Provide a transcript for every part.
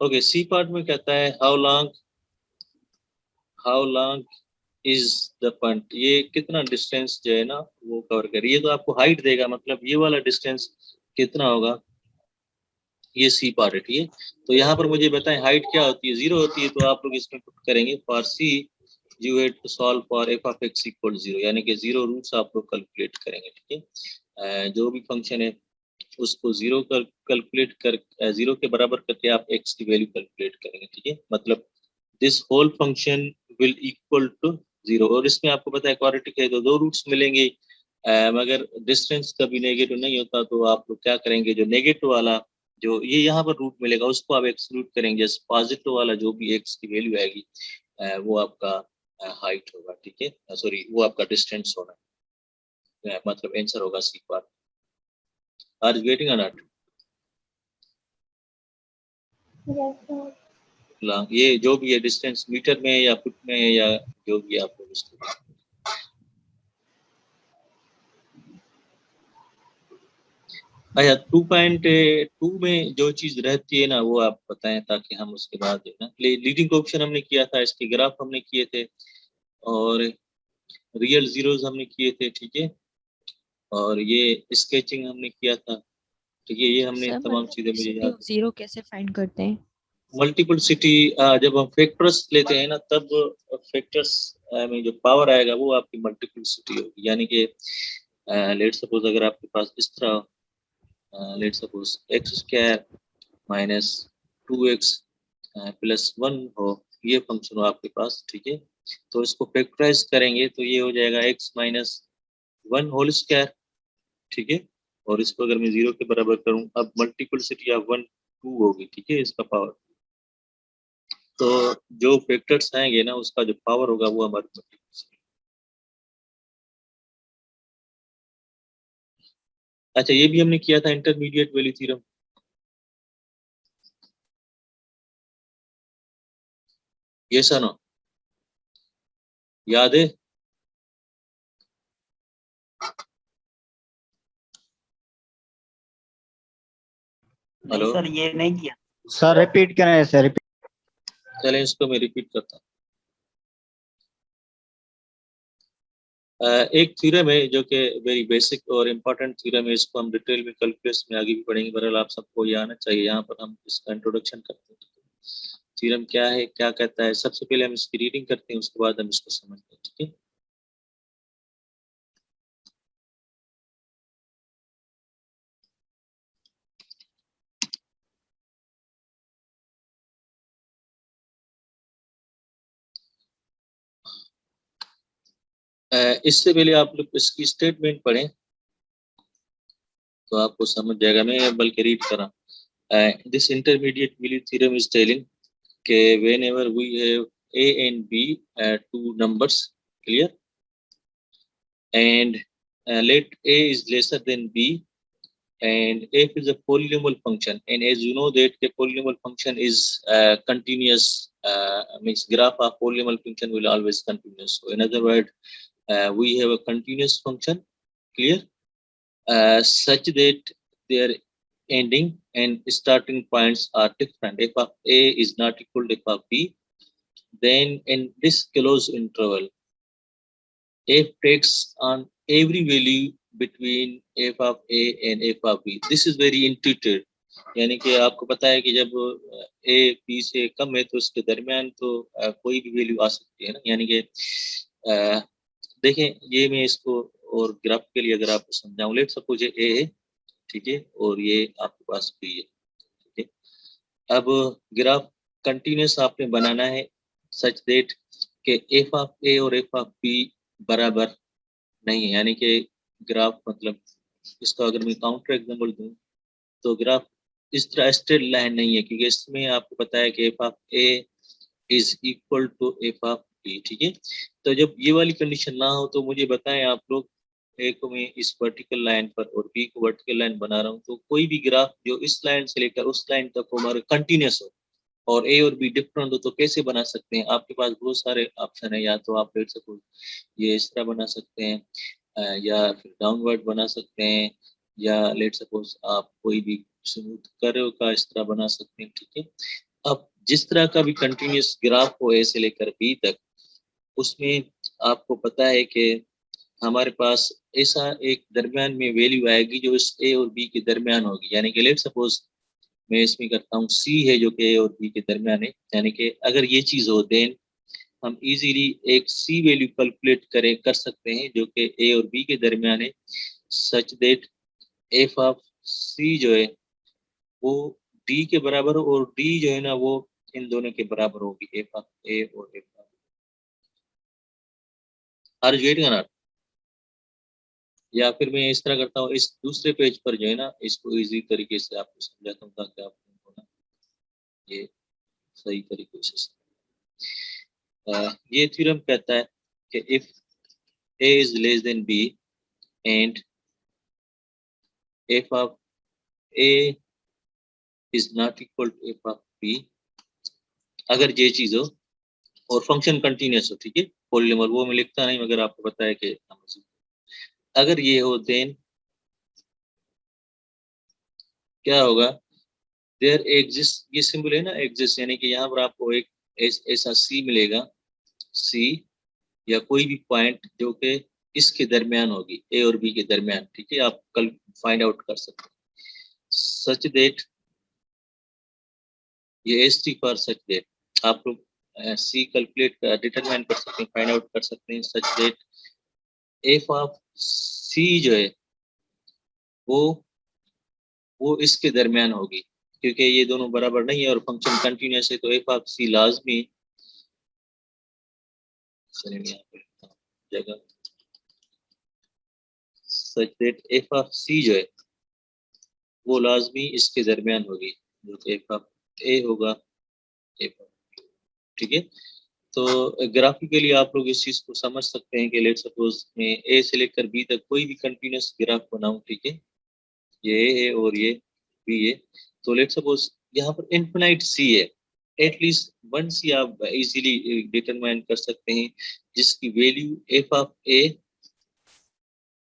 Okay, C part में कहता है how long is the point, ये कितना डिस्टेंस जो है ना वो कवर कर, ये तो आपको हाइट देगा, मतलब ये वाला डिस्टेंस कितना होगा, ये सी पार्ट है, ठीक है। तो यहाँ पर मुझे बताएं हाइट क्या होती है, 0 होती है, तो आप लोग इसमें पुट करेंगे for C you have to solve for f of x equal 0, यानी कि 0 रूट्स आप लोग कैलकुलेट करेंगे, ठीक है। जो भी फंक्शन है उसको 0 कर कैलकुलेट कर 0 के बराबर करके आप एक्स की वैल्यू कैलकुलेट करेंगे, ठीक है। मतलब this whole function will equal to 0, और इसमें आपको पता है क्वाड्रेटिक है तो दो रूट्स मिलेंगे, मगर डिस्टेंस कभी नेगेटिव नहीं होता, तो आप लोग क्या करेंगे, जो नेगेटिव वाला जो ये यहाँ पर रूट मिलेगा उसको आप एक्सक्लूड करेंगे, जैसे पॉजिटिव वाला जो भी एक्स की वैल्यू आएगी वो आपका हाइट होगा, ठीक है, सॉरी वो आपका डिस्टेंस होना, मतलब आंसर होगा C part. Are you getting or not? ये जो भी है डिस्टेंस मीटर में या फुट में या जो भी आप लोग उसको, अच्छा 2.2 में जो चीज रहती है ना वो आप बताएं, ताकि हम उसके बाद जो है ना लीडिंग ऑप्शन हमने किया था, इसके ग्राफ हमने किए थे, और रियल जीरोस हमने किए थे, ठीक है, और ये स्केचिंग हमने किया था, ठीक है, ये हमने सर तमाम चीजें मुझे मल्टीप्लिसिटी याद ऑफ है। जीरो कैसे फाइंड करते हैं? मल्टीपलिसिटी जब हम फैक्टर्स लेते हैं ना तब फैक्टर्स में जो पावर आएगा वो आपकी मल्टीपलिसिटी होगी, यानी कि लेट सपोज अगर आपके पास इस तरह let suppose x square minus 2x plus 1 हो, ये फंक्शन हो आपके पास, ठीक है, तो इसको फैक्टराइज करेंगे तो ये हो जाएगा x माइनस 1 होल स्क्वायर, ठीक है, और इसको अगर मैं 0 के बराबर करूं, अब मल्टीपलिसिटी ऑफ 1 2 होगी, ठीक है, इसका पावर, तो जो फैक्टर्स आएंगे ना उसका जो पावर होगा वो हमारी मल्टीपलिसिटी। अच्छा ये भी हमने किया था इंटरमीडिएट वैल्यू थ्योरम, ये सर याद है? नहीं हेलो, सर, ये नहीं किया। सर रिपीट करें सर, रिपीट। चलें इसको मैं रिपीट करता हूँ। एक थ्योरम है जो कि वेरी बेसिक और इम्पोर्टेंट थ्योरम है, इसको हम डिटेल में कैलकुलस में आगे भी पढ़ेंगे, बहरहाल आप सबको ये आना चाहिए, यहाँ पर हम इसका इंट्रोडक्शन करते हैं, थ्योरम क्या है क्या कहता है, सबसे पहले हम इसकी रीडिंग करते हैं उसके बाद हम इसको समझते हैं, ठीक है। इससे पहले आप लोग इसकी स्टेटमेंट पढ़ें तो आपको समझ जाएगा, मैं बल्कि रीड करा। This intermediate value theorem is telling के whenever we have a and b two numbers, clear, and let a is lesser than b, and f is a polynomial function, and as you know that the polynomial function is continuous, means graph of polynomial function will always continuous, so in other words we have a continuous function, clear, such that their ending and starting points are different. F of a is not equal to f of b, then in this closed interval f takes on every value between f of a and f of b. This is very intuitive, यानी कि आपको पता है कि जब a b से कम है तो उसके दरमियान तो कोई भी वैल्यू आ सकती है ना, यानी कि देखें ये मैं इसको और ग्राफ के लिए अगर आपको समझाऊं, लेट सपोज ये a है, ठीक है, और ये आपके पास b है, ठीक है। अब ग्राफ कंटिन्यूस आपने बनाना है सच देट कि एफ ऑफ ए और एफ ऑफ बी बराबर नहीं है, यानी कि ग्राफ मतलब इसका अगर मैं काउंटर एग्जांपल दूं तो ग्राफ इस तरह स्ट्रेट लाइन नहीं है, क्योंकि इसमें आपको पता है कि f of A is equal to f of B, ठीक है। तो जब ये वाली कंडीशन ना हो तो मुझे बताएं आप लोग, ए को मैं इस वर्टिकल लाइन पर और बी को वर्टिकल लाइन बना रहा हूँ, तो कोई भी ग्राफ जो इस लाइन से लेकर उस लाइन तक हमारे कंटिन्यूस हो और ए और बी डिफरेंट हो तो कैसे बना सकते हैं, आपके पास बहुत सारे ऑप्शन है, या तो आप लेट सपोज ये इस तरह बना सकते हैं, या फिर डाउनवर्ड बना सकते हैं, या लेट सपोज आप कोई भी स्मूथ कर्व का इस तरह बना सकते हैं, ठीक है। अब जिस तरह का भी कंटिन्यूस ग्राफ हो ए से लेकर बी तक, उसमें आपको पता है कि हमारे पास ऐसा एक दरमियान में वैल्यू आएगी जो इस ए और बी के दरमियान होगी। यानी कि लेट सपोज मैं इसमें करता हूँ सी है जो कि ए और बी के दरमियान है। यानी कि अगर ये चीज हो देन हम इजीली एक सी वैल्यू कैलकुलेट कर सकते हैं जो कि ए और बी के दरमियान है, सच दैट एफ ऑफ सी जो है वो डी के बराबर हो और डी जो है ना वो इन दोनों के बराबर होगी, एफ ऑफ ए और f of. Are you getting not? या फिर मैं इस तरह करता हूँ, इस दूसरे पेज पर जो है ना इसको इजी तरीके से आपको समझाता हूँ ताकि आपको ना ये सही तरीके से ये थ्योरम कहता है कि if A is less than B and f of A is not equal to f of B, अगर ये चीज हो और फंक्शन कंटिन्यूस हो, ठीक है, पॉलीनॉमियल वो मैं लिखता नहीं मगर आपको पता है कि अगर ये हो देन क्या होगा, देयर एग्जिस्ट, ये सिंबल है ना एग्जिस्ट, यानी कि यहाँ पर आपको एक ऐसा सी मिलेगा, सी या कोई भी पॉइंट जो कि इसके दरमियान होगी, ए और बी के दरमियान, ठीक है, आप कल फाइंड आउट कर सकते हैं। सच दैट ये S T for such that आप लोग सी कैलकुलेट डिटरमाइन कर सकते हैं, फाइंड आउट कर सकते हैं। सच दैट एफ ऑफ सी जो है वो इसके दरमियान होगी, क्योंकि ये दोनों बराबर नहीं है और फंक्शन कंटिन्यूस है, तो एफ ऑफ सी लाजमी जगह सच दैट एफ ऑफ सी जो है वो लाजमी इसके दरमियान होगी, जो कि एफ ऑफ ए होगा, एफ ऑफ, ठीक है। तो ग्राफिकली आप लोग इस चीज को समझ सकते हैं कि लेट सपोज मैं ए से लेकर बी तक कोई भी कंटिन्यूस ग्राफ बनाऊं, ठीक है, ये ए है और ये बी है, तो लेट सपोज यहाँ पर इनफिनाइट सी है, एटलीस्ट वन सी आप इजीली डिटरमाइन कर सकते हैं जिसकी वैल्यू एफ ऑफ ए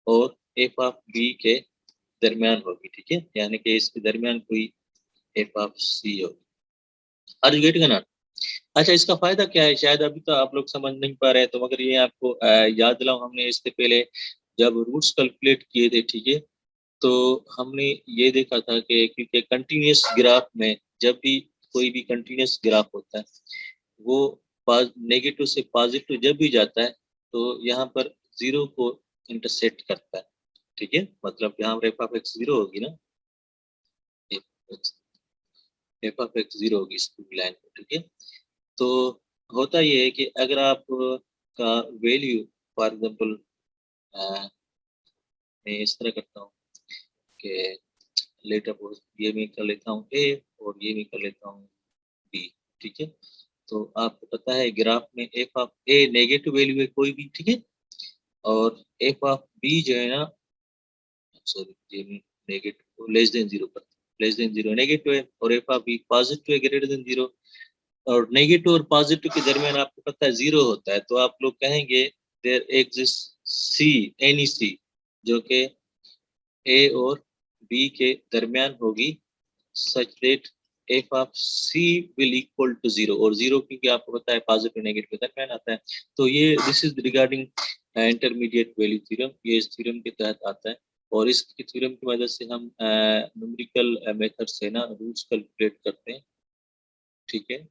और एफ ऑफ बी के दरमियान होगी, ठीक है, यानी कि इसके दरमियान कोई एफ ऑफ सी होगी। आर यू गेटिंग ना? अच्छा, इसका फायदा क्या है शायद अभी तो आप लोग समझ नहीं पा रहे हैं, तो मगर ये आपको याद दिलाऊं, हमने इससे पहले जब रूट्स कैलकुलेट किए थे, ठीक है, तो हमने ये देखा था कि क्योंकि कंटिन्यूस ग्राफ में जब भी कोई भी कंटिन्यूस ग्राफ होता है वो नेगेटिव से पॉजिटिव जब भी जाता है तो यहाँ पर जीरो को इंटरसेक्ट करता है, ठीक है, मतलब यहाँ पर एफ ऑफ एक्स जीरो होगी ना, एफ ऑफ एक्स जीरो होगी इस लाइन पर, ठीक है। तो होता ये है कि अगर आप का वैल्यू फॉर एग्जांपल मैं इस तरह करता हूँ कि लेटर ये मैं कर लेता हूँ ए और ये मैं कर लेता हूँ बी, ठीक है, तो आपको पता है ग्राफ में F of A negative value है कोई भी, ठीक है, और एफ ऑफ बी जो है ना, सॉरी ये मैं नेगेटिव लेस देन जीरो पर, लेस देन जीरो नेगेटिव है और एफ ऑफ बी पॉजिटिव है ग्रेटर देन जीरो, और नेगेटिव और पॉजिटिव के दरमियान आपको पता है जीरो होता है, तो आप लोग कहेंगे there exist C, any C जो कि ए और बी के दरमियान होगी, such that f of C will equal to zero, और जीरो क्योंकि आपको पता है पॉजिटिव नेगेटिव के दरमियान आता है, तो ये this is regarding intermediate value theorem, ये इस थ्योरम के तहत आता है, और इस थ्योरम की मदद से हम न्यूमेरिकल मेथड से ना रूट्स कैलकुलेट करते हैं, ठीक है।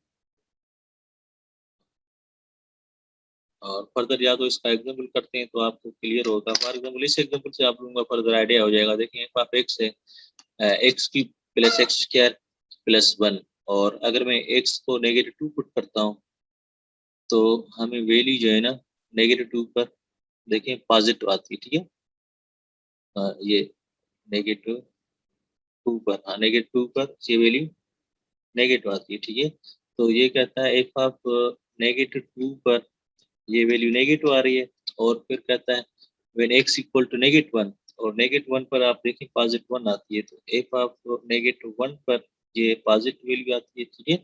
और फर्दर या तो इसका एग्जाम्पल करते हैं तो आपको क्लियर होगा, फॉर एग्जाम्पल इस एग्जाम्पल से आप लोगों का फर्दर आइडिया हो जाएगा। देखिए एफ ऑफ एक्स है एक्स की plus x square plus one, और अगर मैं एक्स को नेगेटिव टू पुट करता हूँ तो हमें वैल्यू जो है ना नेगेटिव टू पर देखिए पॉजिटिव आती है, ठीक है, ये नेगेटिव टू पर, हाँ नेगेटिव टू पर ये वैल्यू नेगेटिव आती है, ठीक है, तो ये कहता है एफ ऑफ नेगेटिव टू पर ये वैल्यू नेगेटिव आ रही है, और फिर कहता है when x equal to negative one, और नेगेटिव वन पर आप देखें पॉजिटिव वन आती है, तो एफ ऑफ नेगेटिव वन पर ये पॉजिटिव वैल्यू आती है, ठीक है,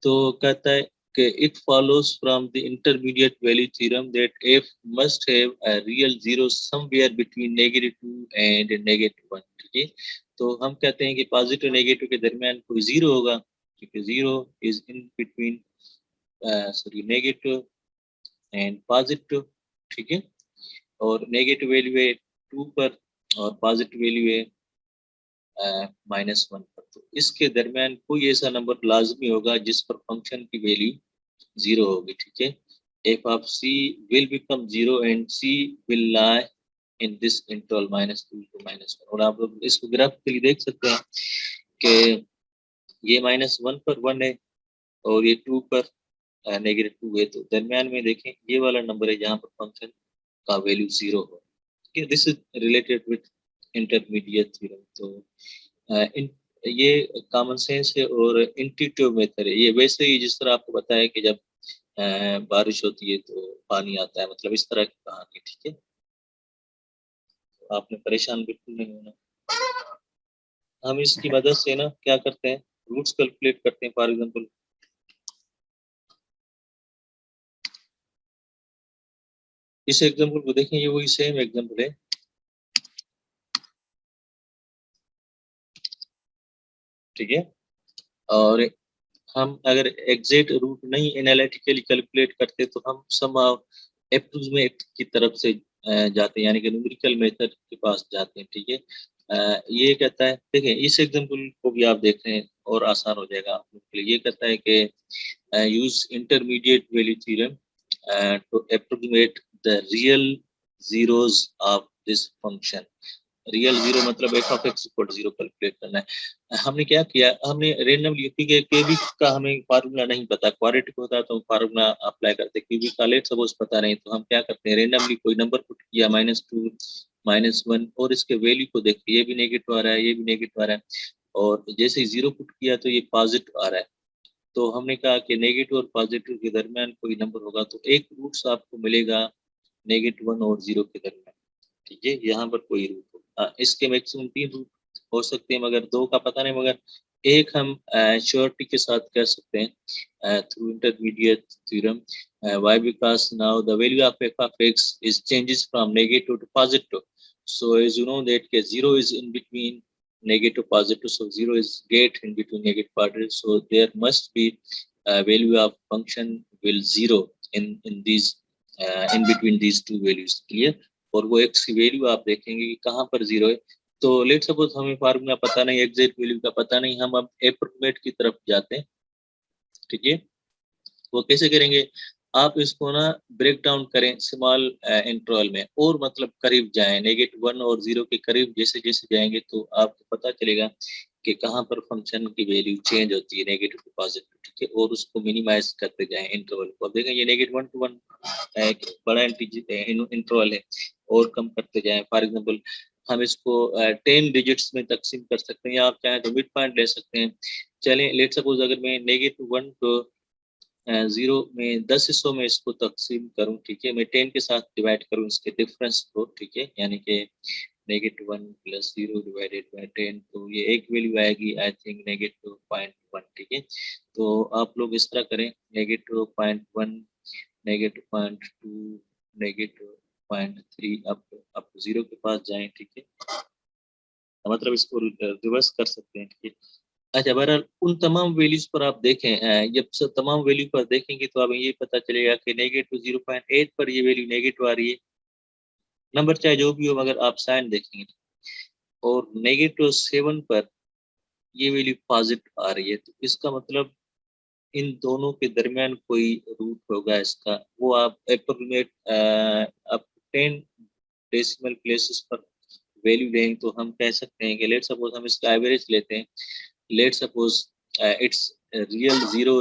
तो कहता है कि it follows from the intermediate value theorem that f must have a real zero somewhere between negative two and negative one, ठीक है, तो हम कहते हैं कि पॉजिटिव नेगेटिव के दरमियान कोई जीरो होगा, ठीक है, 0 is in between sorry negative and positive, ठीक है, और नेगेटिव वैल्यू है 2 पर और पॉजिटिव वैल्यू है -1 पर। तो इसके दरमियान कोई ऐसा नंबर लाजमी होगा जिस पर फंक्शन की वैल्यू 0 होगी, ठीक है। F of C will become 0 and C will lie in this interval -2 to -1। और आप लोग इसको ग्राफ के लिए देख सकते हैं कि ये -1 पर 1 है और ये 2 पर -2 है, तो दरमियान में देखें ये वाला नंबर है जहाँ पर फंक्शन का वैल्यू 0 हो। This is related with intermediate theorem. तो ये कॉमन सेंस है और इंट्यूटिव मेथड है। ये वैसे ही जिस तरह आपको बताया कि जब बारिश होती है तो पानी आता है, मतलब इस तरह की कहानी, ठीक है। तो आपने परेशान बिल्कुल नहीं होना। हम इसकी मदद से ना क्या करते हैं, रूट्स कैलकुलेट करते हैं। फॉर एग्जांपल इस एग्जांपल को देखें, ये वही सेम एग्जांपल है, ठीक है। और हम अगर एग्जैक्ट रूट नहीं एनालिटिकली कैलकुलेट करते तो हम सम अप्रोक्सीमेट की तरफ से जाते हैं, यानी कि न्यूमेरिकल मेथड के पास जाते हैं, ठीक है। ये कहता है, देखिए इस एग्जांपल को भी आप देख रहे हैं और आसान हो जाएगा आप लोग के लिए। ये कहता है कि use intermediate value theorem to approximate the real zeros of this function. Real zero मतलब f of x equal 0 calculate करना है। हमने क्या किया, हमने रेंडमली, क्योंकि क्यूबिक का हमें फार्मूला नहीं पता, क्वाड्रेटिक होता तो हम फार्मूला अप्लाई करते, क्यूबिक का लेट सपोज पता नहीं, तो हम क्या करते हैं, रेंडमली कोई नंबर पुट किया -2 -1 और इसके वैल्यू को देखते, ये भी नेगेटिव आ रहा है, ये भी नेगेटिव आ रहा है, और जैसे ही 0 पुट किया तो ये पॉजिटिव आ रहा है। तो हमने कहा कि नेगेटिव और पॉजिटिव के दरमियान कोई नंबर होगा तो एक रूट्स आपको मिलेगा -1 और 0 के दरमियान, ठीक है। यहाँ पर कोई रूट हो, इसके मैक्सिमम 3 रूट हो सकते हैं, मगर 2 का पता नहीं, मगर एक हम श्योरिटी के साथ कह सकते हैं through intermediate theorem. Why? Because now the value of f of x is changes from negative to positive, so as you know that के 0 is in between negative positive, so 0 is get in between negative positive, so there must be value of function will 0 in these in between these two values, clear। और वो x की value आप देखेंगे कि कहाँ पर 0 है। तो लेट सपोज हमें फार्मूला पता नहीं, एग्जैक्ट वैल्यू का पता नहीं, हम अब एप्रोक्सीमेट की तरफ जाते हैं, ठीक है। वो कैसे करेंगे, आप इसको ना ब्रेक डाउन करें स्मॉल इंटरवल में, और मतलब करीब जाएं, -1 और 0 के करीब जैसे जैसे जाएंगे तो आपको पता चलेगा कि कहाँ पर फंक्शन की वैल्यू चेंज होती है नेगेटिव टू पॉजिटिव, ठीक है। और उसको मिनिमाइज करते जाएं इंटरवल को। अब देखें ये -1 to 1 बड़ा इंटरवल है, और कम करते जाएं। फॉर एग्जांपल हम इसको 10 डिजिट्स में तकसीम कर सकते हैं, या आप चाहें तो मिड पॉइंट ले सकते हैं। चलें लेट सपोज अगर मैं -1 को 0 में 10 हिस्सों में इसको तकसीम करूं, ठीक है, मैं 10 के साथ डिवाइड करूं इसके डिफरेंस को, ठीक है, यानी कि -1 + 0 डिवाइडेड बाय 10, तो ये एक वैल्यू आएगी आई थिंक -0.1, ठीक है। तो आप लोग इस तरह करें, -0.1 -0.2 -0.3 अब 0 के पास जाएं, ठीक है, मतलब इसको रिवर्स कर सकते हैं, ठीक है। अच्छा, बहरहाल उन तमाम वैल्यूज पर आप देखें, जब सब तमाम वैल्यू पर देखेंगे तो हमें ये पता चलेगा कि -0.8 पर ये वैल्यू नेगेटिव आ रही है, नंबर चाहे जो भी हो, मगर आप साइन देखेंगे, और -7 पर ये वैल्यू पॉजिटिव आ रही है, तो इसका मतलब इन दोनों के दरमियान कोई रूट होगा इसका, वो आप अप्रोक्सीमेट आप 10 डेसिमल प्लेसेस पर वैल्यू लेंगे तो हम कह सकते हैं कि लेट सपोज हम इसका एवरेज लेते हैं, let's suppose its real 0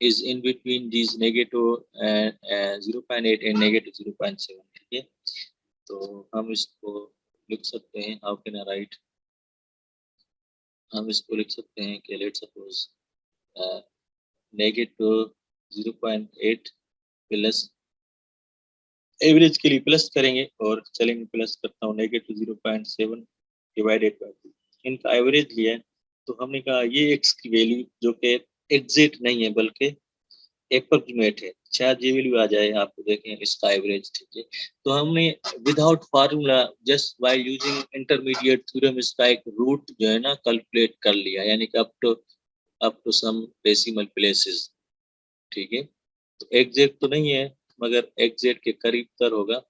is in between these -0.8 and -0.7, ठीक है। तो हम इसको लिख सकते हैं, हाउ कैन आई राइट, हम इसको लिख सकते हैं कि लेट सपोज -0.8 प्लस, एवरेज के लिए प्लस करेंगे और चलेंगे, प्लस करता हूँ, -0.7 डिवाइडेड बाय 2, इनका एवरेज लिया है। तो हमने कहा ये x की वैल्यू जो कि एग्जैक्ट नहीं है बल्कि अप्रोक्सीमेट है, शायद ये वैल्यू आ जाए, आपको देखें इसका एवरेज, ठीक है। तो हमने without formula just by using intermediate theorem इसका एक रूट जो है ना कैलकुलेट कर लिया, यानी कि up to up to some decimal places, ठीक है। तो एग्जैक्ट तो नहीं है मगर एग्जैक्ट के करीब तर होगा,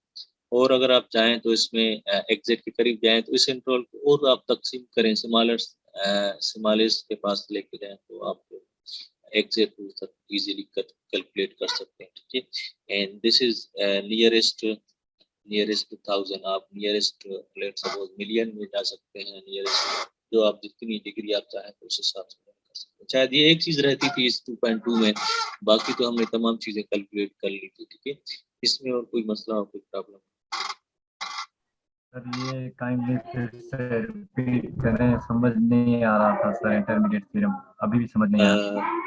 और अगर आप चाहें तो इसमें एग्जैक्ट के करीब जाएं तो इस इंटरवल को और आप तकसीम करें, स्मॉलेस्ट के पास लेके जाएं तो आप एग्जैक्ट तक इजीली कैलकुलेट कर सकते हैं, ठीक है। एंड दिस इज नियरेस्ट 1000, आप नियरेस्ट लेट सपोज मिलियन में जा सकते हैं, नियरेस्ट जो आप जितनी डिग्री आप चाहें तो उस हिसाब से कर सकते हैं। शायद ये एक चीज रहती थी इस 2.2 में, बाकी तो हमने तमाम चीजें कैलकुलेट कर ली थी, ठीक है। इसमें और कोई मसला और कोई प्रॉब्लम? सर ये काइंडली फिर से रिपीट करें, समझ नहीं आ रहा था सर, इंटरमीडिएट थ्योरम अभी भी समझ नहीं आ रहा।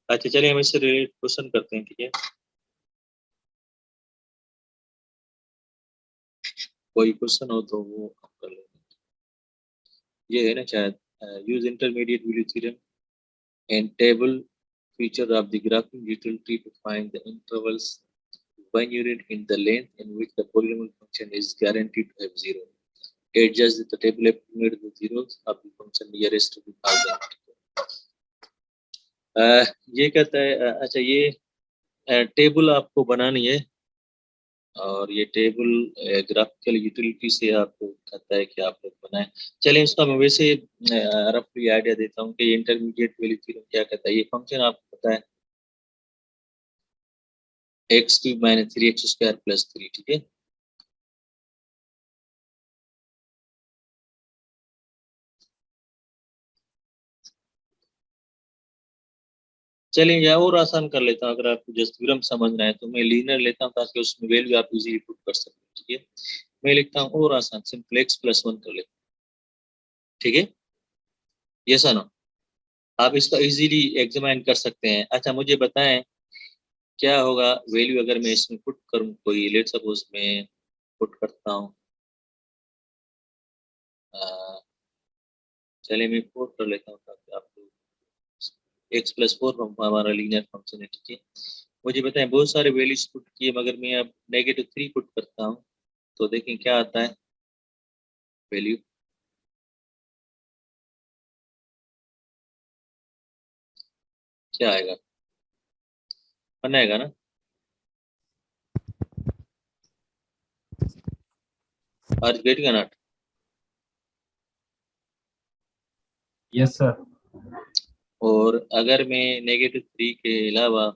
अच्छा चलिए हम इससे रिलेटेड क्वेश्चन करते हैं, ठीक है। कोई क्वेश्चन हो तो वो हम कर लेंगे। ये है ना शायद, use intermediate value theorem and table feature of the graphing utility to find the intervals one unit in the length in which the polynomial function is guaranteed to have zero. Adjust the table estimate the zeros of the function nearest to the 1000. ये कहता है अच्छा ये table आपको बनानी है, और ये टेबल ग्राफिकल यूटिलिटी से आपको कहता है कि आप लोग बनाएं। चलिए इसका मैं वैसे रफली आइडिया देता हूँ कि इंटरमीडिएट वैल्यू थ्योरम क्या कहता है। ये फंक्शन आपको पता है x³ - 3x² + 3, ठीक है। चलिए या और आसान कर लेता हूँ, अगर आपको जस्ट थ्योरम समझना है तो मैं लीनियर लेता हूँ ताकि उसमें वैल्यू आप इजीली पुट कर सकें, ठीक है। मैं लिखता हूँ और आसान, सिंपल x+1 कर लेता हूँ, ठीक है। ये सुनो, आप इसका इजीली एग्जामिन कर सकते हैं। अच्छा मुझे बताएं क्या होगा वैल्यू अगर मैं इसमें पुट करूँ, कोई लेट सपोज मैं पुट करता हूँ, चलिए मैं 4 कर लेता हूँ ताकि आपको x+4 हमारा लीनियर फंक्शन है, ठीक है। मुझे बताएं बहुत सारे वैल्यूज पुट किए मगर मैं अब -3 पुट करता हूँ तो देखें क्या आता है वैल्यू। क्या आएगा, बनाएगा ना? Are you getting or not? Yes sir. और अगर मैं -3 के अलावा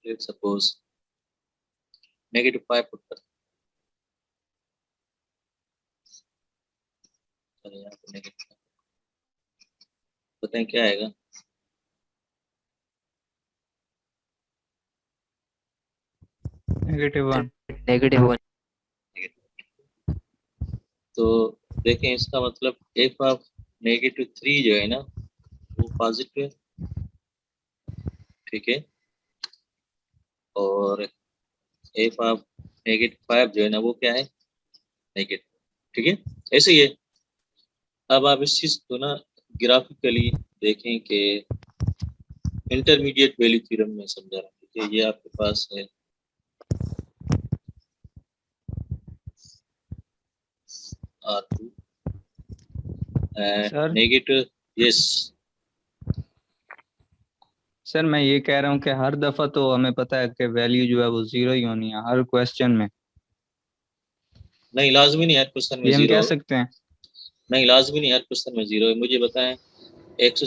लेट सपोज -5 पुट करता हूँ, यहाँ पे -5 बताएं क्या आएगा। -1 तो देखें इसका मतलब f ऑफ -3 जो है ना वो पॉजिटिव है, ठीक है। और f ऑफ -5 जो है ना वो क्या है, नेगेटिव, ठीक है। ऐसे ही है। अब आप इस चीज को ना ग्राफिकली देखें कि इंटरमीडिएट वैल्यू थ्योरम में समझा रहा हूँ, ठीक है। ये आपके पास है R2 sir negative, yes. Sir मैं ये कह रहा हूँ कि हर दफा तो हमें पता है कि वैल्यू जो है वो 0 ही होनी है हर क्वेश्चन में, नहीं लाजमी नहीं हर क्वेश्चन में ये हम 0 कह हो। सकते हैं। नहीं लाजमी नहीं हर क्वेश्चन में 0 है। मुझे बताएं x²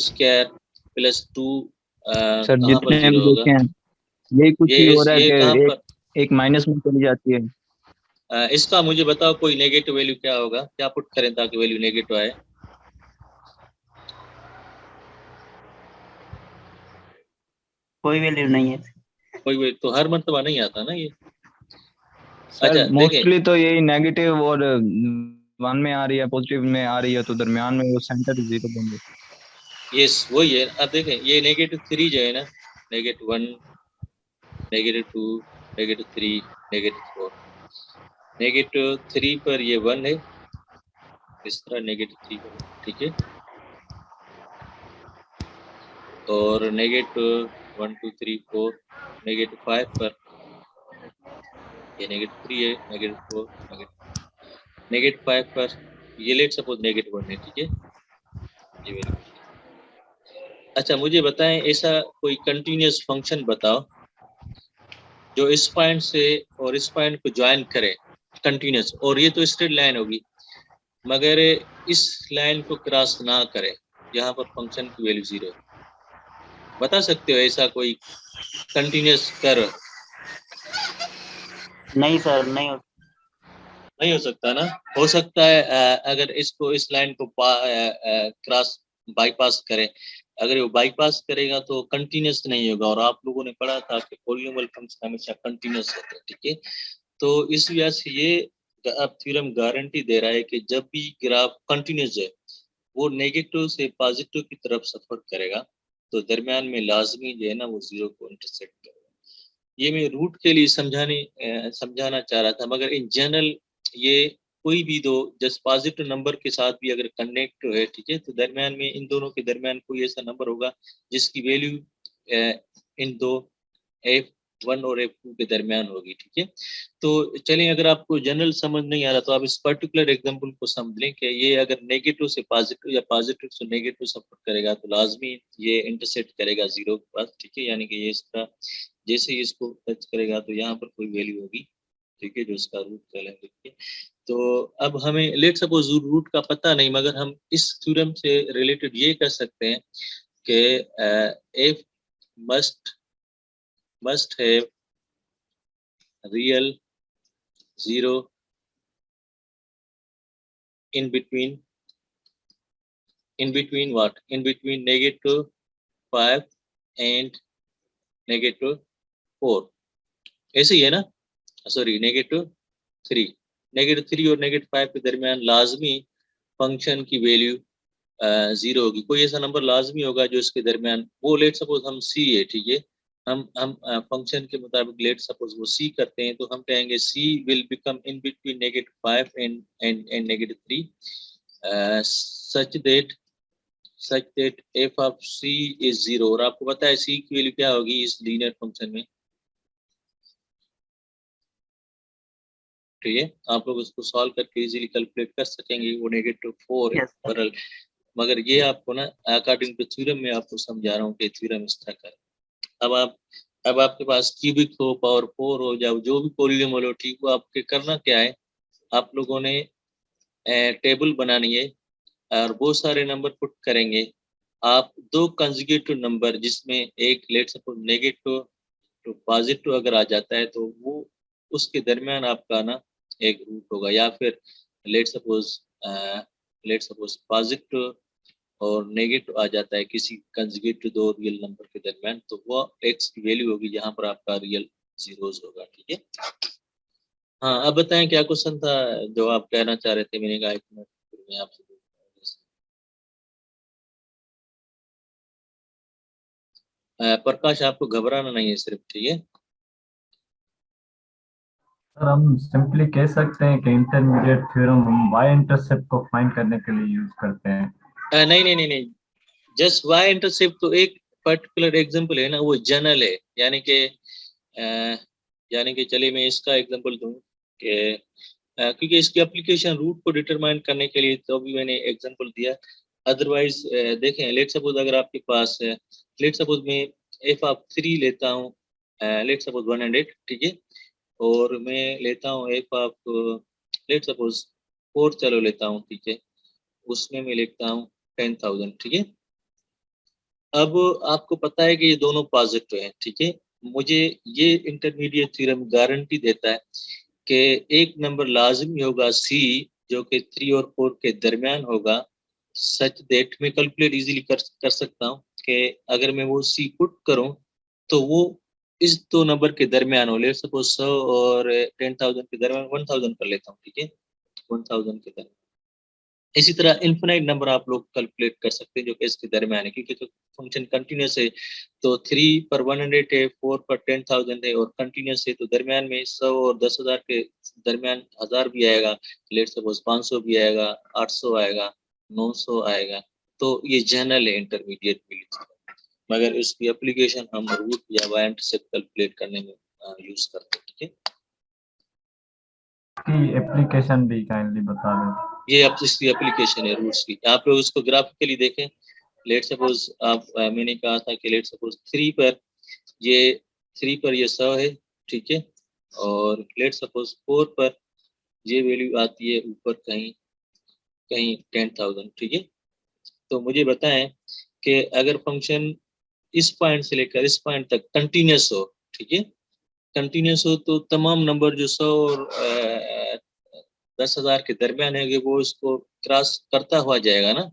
+ 2 सर कहाँ पर जितने हम 0 होगा? देखे हैं यही कुछ ही हो रहा है ये कहाँ कि पर एक माइनस में चली जाती है। इसका मुझे बताओ कोई नेगेटिव वैल्यू क्या होगा, क्या पुट करें ताकि वैल्यू नेगेटिव आए? कोई वैल्यू नहीं है। कोई वैल्यू तो हर मर्तबा नहीं आता ना ये। सर अच्छा देखें, मोस्टली तो यही नेगेटिव और 1 में आ रही है, पॉजिटिव में आ रही है, तो दरमियान में वो सेंटर 0 देंगे। यस वही है। अब देखें ये -3 जो है ना, -1 -2 -3 -4, -3 पर ये 1 है, इस तरह -3 पर 1, ठीक है। और -1 2 3 4 -5 पर ये -3 है, -4 -5 पर ये लेट सपोज -1 है, ठीक है। ये वैल्यू, अच्छा मुझे बताएं, ऐसा कोई कंटिन्यूअस फंक्शन बताओ जो इस पॉइंट से और इस पॉइंट को ज्वाइन करे कंटिन्यूअस, और ये तो स्ट्रेट लाइन होगी मगर इस लाइन को क्रॉस ना करे, यहाँ पर फंक्शन की वैल्यू 0। बता सकते हो ऐसा कोई कंटिन्यूअस कर्व? नहीं सर, नहीं हो। नहीं हो सकता ना। हो सकता है अगर इसको इस लाइन को क्रॉस बाईपास करे, अगर वो बाईपास करेगा तो कंटिन्यूअस नहीं होगा, और आप लोगों ने पढ़ा था कि पॉलिनोमियल फंक्शन हमेशा कंटिन्यूअस होते हैं, ठीक है। तो इस वजह से ये अब थ्योरम गारंटी दे रहा है कि जब भी ग्राफ कंटिन्यूअस है वो नेगेटिव से पॉजिटिव की तरफ सफर करेगा, तो दरमियान में लाजमी जो है ना वो 0 को इंटरसेक्ट करेगा। ये मैं रूट के लिए समझाना चाह रहा था, मगर इन जनरल ये कोई भी दो जस्ट पॉजिटिव नंबर के साथ भी अगर कनेक्ट है, ठीक है, तो दरमियान में इन दोनों के दरमियान कोई ऐसा नंबर होगा जिसकी वैल्यू इन दो F1 और F2 के दरमियान होगी, ठीक है। तो चलिए, अगर आपको जनरल समझ नहीं आ रहा तो आप इस पर्टिकुलर एग्जांपल को समझ लें कि ये अगर नेगेटिव से पॉजिटिव या पॉजिटिव से नेगेटिव सपोर्ट करेगा तो लाजमी ये इंटरसेक्ट करेगा 0 के पास, ठीक है। यानी कि ये इसका जैसे ही इसको टच करेगा तो यहाँ पर कोई वैल्यू होगी, ठीक है, जो इसका रूट कहलाएंगे, ठीक है। तो अब हमें लेट सपोज रूट का पता नहीं, मगर हम इस थ्योरम से रिलेटेड ये कह सकते हैं कि F must have real 0 in between what? In between -5 and -4, ऐसे ही है ना? सॉरी, -3 और -5 के दरमियान लाजमी फंक्शन की वैल्यू 0 होगी। कोई ऐसा नंबर लाजमी होगा जो इसके दरमियान, वो लेट सपोज हम सी है, ठीक है, हम फंक्शन के मुताबिक लेट सपोज वो सी करते हैं, तो हम कहेंगे c will become in between -5 and -3 such that f of c is 0। और आपको पता है c की वैल्यू क्या होगी इस लीनियर फंक्शन में, ठीक है। आप लोग उसको सॉल्व करके इजीली कैलकुलेट कर सकेंगे, वो -4 है यस सर। बरल। मगर ये आपको ना अकॉर्डिंग टू थ्योरम में आपको समझा रहा हूँ कि थ्योरम इस तरह का है। अब आपके पास क्यूबिक हो, पावर 4 हो, या जो भी पॉलिनोमियल हो, ठीक, वो आपके करना क्या है, आप लोगों ने टेबल बनानी है और बहुत सारे नंबर पुट करेंगे। आप दो कंजुगेटिव नंबर जिसमें एक लेट सपोज नेगेटिव तो पॉजिटिव अगर आ जाता है तो वो उसके दरमियान आपका ना एक रूट होगा, या फिर लेट सपोज पॉजिटिव और नेगेटिव आ जाता है किसी कंजुगेटिव दो रियल नंबर के दरमियान, तो वो एक्स की वैल्यू होगी जहां पर आपका रियल जीरोस होगा, ठीक है। हाँ, अब बताएं क्या क्वेश्चन था जो आप कहना चाह रहे थे। मैंने कहा 1 मिनट फिर मैं आपसे प्रकाश, आपको घबराना नहीं है सिर्फ, ठीक है। सर हम सिंपली कह सकते हैं कि इंटरमीडिएट थ्योरम हम वाई इंटरसेप्ट को फाइंड करने के लिए यूज करते हैं। नहीं, जस्ट वाई इंटरसेप्ट तो एक पर्टिकुलर एग्जांपल है ना, वो जनरल है। यानी कि चलिए मैं इसका एग्जांपल दूं कि क्योंकि इसकी एप्लीकेशन रूट को डिटरमाइन करने के लिए तो अभी मैंने एग्जांपल दिया। अदरवाइज देखें, लेट सपोज अगर आपके पास लेट सपोज मैं एफ ऑफ 3 लेता हूँ, लेट सपोज 100, ठीक है, और मैं लेता हूँ एफ ऑफ लेट सपोज 4 चलो लेता हूँ, ठीक है, उसमें मैं लिखता हूँ 10,000, ठीक है। अब आपको पता है कि ये दोनों पॉजिटिव हैं, ठीक है। मुझे ये इंटरमीडिएट थ्योरम गारंटी देता है कि एक नंबर लाजमी होगा सी जो कि 3 और 4 के दरमियान होगा, सच दैट मैं कैलकुलेट इजीली कर सकता हूँ कि अगर मैं वो सी पुट करूँ तो वो इस दो नंबर के दरमियान हो। लेट सपोज 100 और 10,000 के दरमियान 1,000 कर लेता हूँ, ठीक है, 1,000 के दरमियान। इसी तरह इन्फिनाइट नंबर आप लोग कैलकुलेट कर सकते हैं जो कि इसके दरमियान है, क्योंकि तो फंक्शन कंटिन्यूस है, तो 3 पर 100 है, 4 पर 10,000 है, और कंटिन्यूस है, तो दरमियान में 100 और 10,000 के दरमियान 1000 भी आएगा, लेट सपोज 500 भी आएगा, 800 आएगा, 900 आएगा। तो ये जनरल है इंटरमीडिएट में, मगर इसकी एप्लीकेशन हम रूट या वाइंट से कैलकुलेट करने में यूज करते हैं, ठीक है। की एप्लीकेशन भी काइंडली बता दें। ये अब इसकी एप्लीकेशन है रूट्स की। आप लोग इसको ग्राफिकली देखें, लेट सपोज आप मैंने कहा था कि लेट सपोज 3 पर ये 100 है, ठीक है, और लेट सपोज 4 पर ये वैल्यू आती है ऊपर कहीं कहीं 10,000, ठीक है। तो मुझे बताएं कि अगर फंक्शन इस पॉइंट से लेकर इस पॉइंट तक कंटिन्यूस हो, ठीक है, कंटिन्यूस हो, तो तमाम नंबर जो 100 और 10,000 के दरमियान है वो इसको क्रॉस करता हुआ जाएगा ना,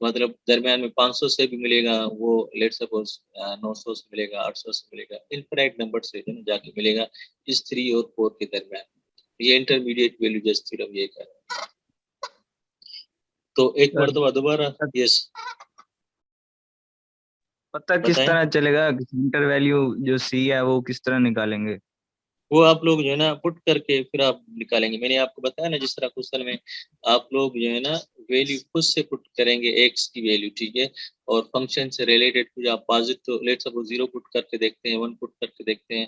मतलब दरमियान में 500 से भी मिलेगा, वो लेट सपोज 900 से मिलेगा, 800 से मिलेगा, इनफिनाइट नंबर से जो जाके मिलेगा इस 3 और 4 के दरमियान। ये इंटरमीडिएट वैल्यू जस्ट थ्योरम ये कर। तो एक सर, मरतबा दोबारा, यस पता किस बताएं। तरह चलेगा सेंटर वैल्यू जो सी है वो किस तरह निकालेंगे? वो आप लोग जो है ना पुट करके फिर आप निकालेंगे। मैंने आपको बताया ना जिस तरह क्वेश्चन में आप लोग जो है ना वैल्यू खुद से पुट करेंगे एक्स की वैल्यू, ठीक है, और फंक्शन से रिलेटेड कुछ आप पॉजिटिव लेट सपोज 0 पुट करके देखते हैं, 1 पुट करके देखते हैं,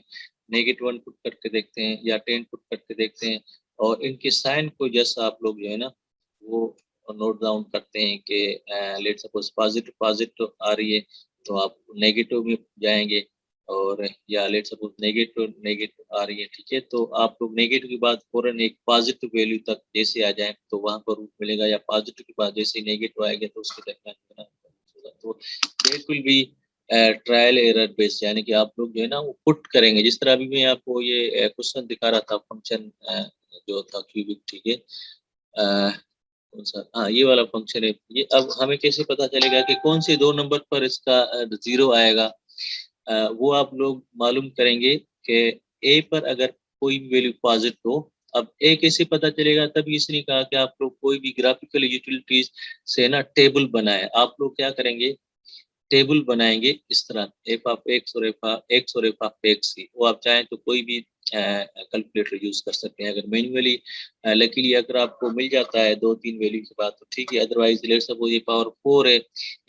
-1 पुट करके देखते हैं, या 10 पुट करके देखते हैं, और इनके साइन को जैसा आप लोग जो है ना वो नोट डाउन करते हैं कि लेट सपोज पॉजिटिव आ रही है तो आप नेगेटिव में जाएंगे, और या लेट सपोज नेगेटिव आ रही है, ठीक है, तो आप लोग नेगेटिव के बाद फौरन एक पॉजिटिव वैल्यू तक जैसे आ जाए तो वहां पर रूट मिलेगा, या पॉजिटिव के बाद जैसे नेगेटिव आएगा तो उसके दरमियान होगा। तो that will be trial error based, यानी कि आप लोग जो है ना वो पुट करेंगे, जिस तरह अभी मैं आपको ये क्वेश्चन दिखा रहा था फंक्शन जो था क्यूबिक, ठीक है, कौन सा, हाँ ये वाला फंक्शन है ये। अब हमें कैसे पता चलेगा कि कौन से 2 नंबर पर इसका 0 आएगा? वो आप लोग मालूम करेंगे कि ए पर अगर कोई भी वैल्यू पॉजिटिव हो। अब ए कैसे पता चलेगा? तभी इसने कहा कि आप लोग कोई भी ग्राफिकल यूटिलिटीज से ना टेबल बनाए। आप लोग क्या करेंगे, टेबल बनाएंगे इस तरह एफ ऑफ एक्स और एफ ऑफ एक्स की। वो आप चाहें तो कोई भी कैलकुलेटर यूज कर सकते हैं। अगर मैन्युअली लकीली अगर आपको मिल जाता है 2-3 वैल्यू के बाद तो ठीक है, अदरवाइज लेट्स सपोज ये पावर 4 है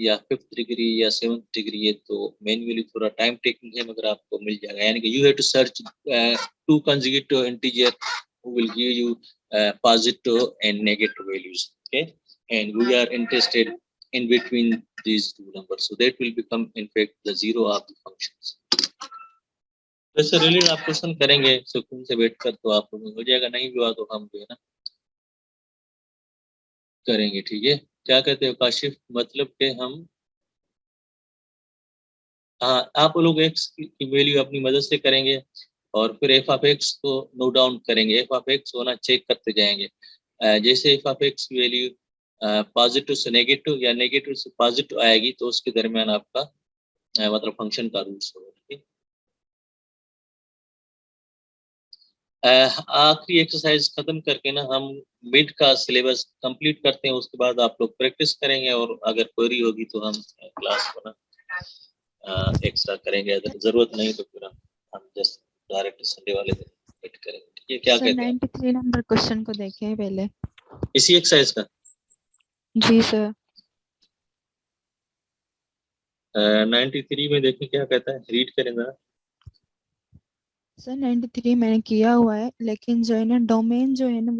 या 5th डिग्री या 7th डिग्री है तो मैन्युअली थोड़ा टाइम टेकिंग है, मगर आपको मिल जाएगा। यानी कि you have to search 2 consecutive integer who will give you positive and negative values, okay, and we are interested in between these two numbers, so that will become in fact the 0 of the functions. वैसे related आप question करेंगे सुकून से बैठकर तो आप लोगों को हो जाएगा, नहीं भी हुआ तो हम जो है ना करेंगे, ठीक है। क्या कहते हो काशिफ? मतलब कि हम, हाँ आप लोग एक्स की वैल्यू अपनी मदद से करेंगे और फिर एफ ऑफ एक्स को नोट डाउन करेंगे, एफ ऑफ एक्स होना चेक करते जाएंगे। जैसे एफ ऑफ एक्स की वैल्यू पॉजिटिव से नेगेटिव या नेगेटिव से पॉजिटिव आएगी तो उसके दरमियान आपका मतलब फंक्शन का रूट्स होगा, ठीक है। आखिरी एक्सरसाइज खत्म करके ना हम मिड का सिलेबस कंप्लीट करते हैं, उसके बाद आप लोग प्रैक्टिस करेंगे और अगर क्वेरी होगी तो हम क्लास को ना एक्स्ट्रा करेंगे, अगर जरूरत नहीं तो फिर हम जस्ट डायरेक्ट संडे वाले दिन वेट करेंगे, ठीक है। क्या सर कहते हैं 93 नंबर क्वेश्चन को देखें पहले। इसी एक्सरसाइज का? जी सर। 93 में देखें क्या कहता है, रीड करें जरा। सर 93 मैंने किया हुआ है, लेकिन जो है ना डोमेन जो है ना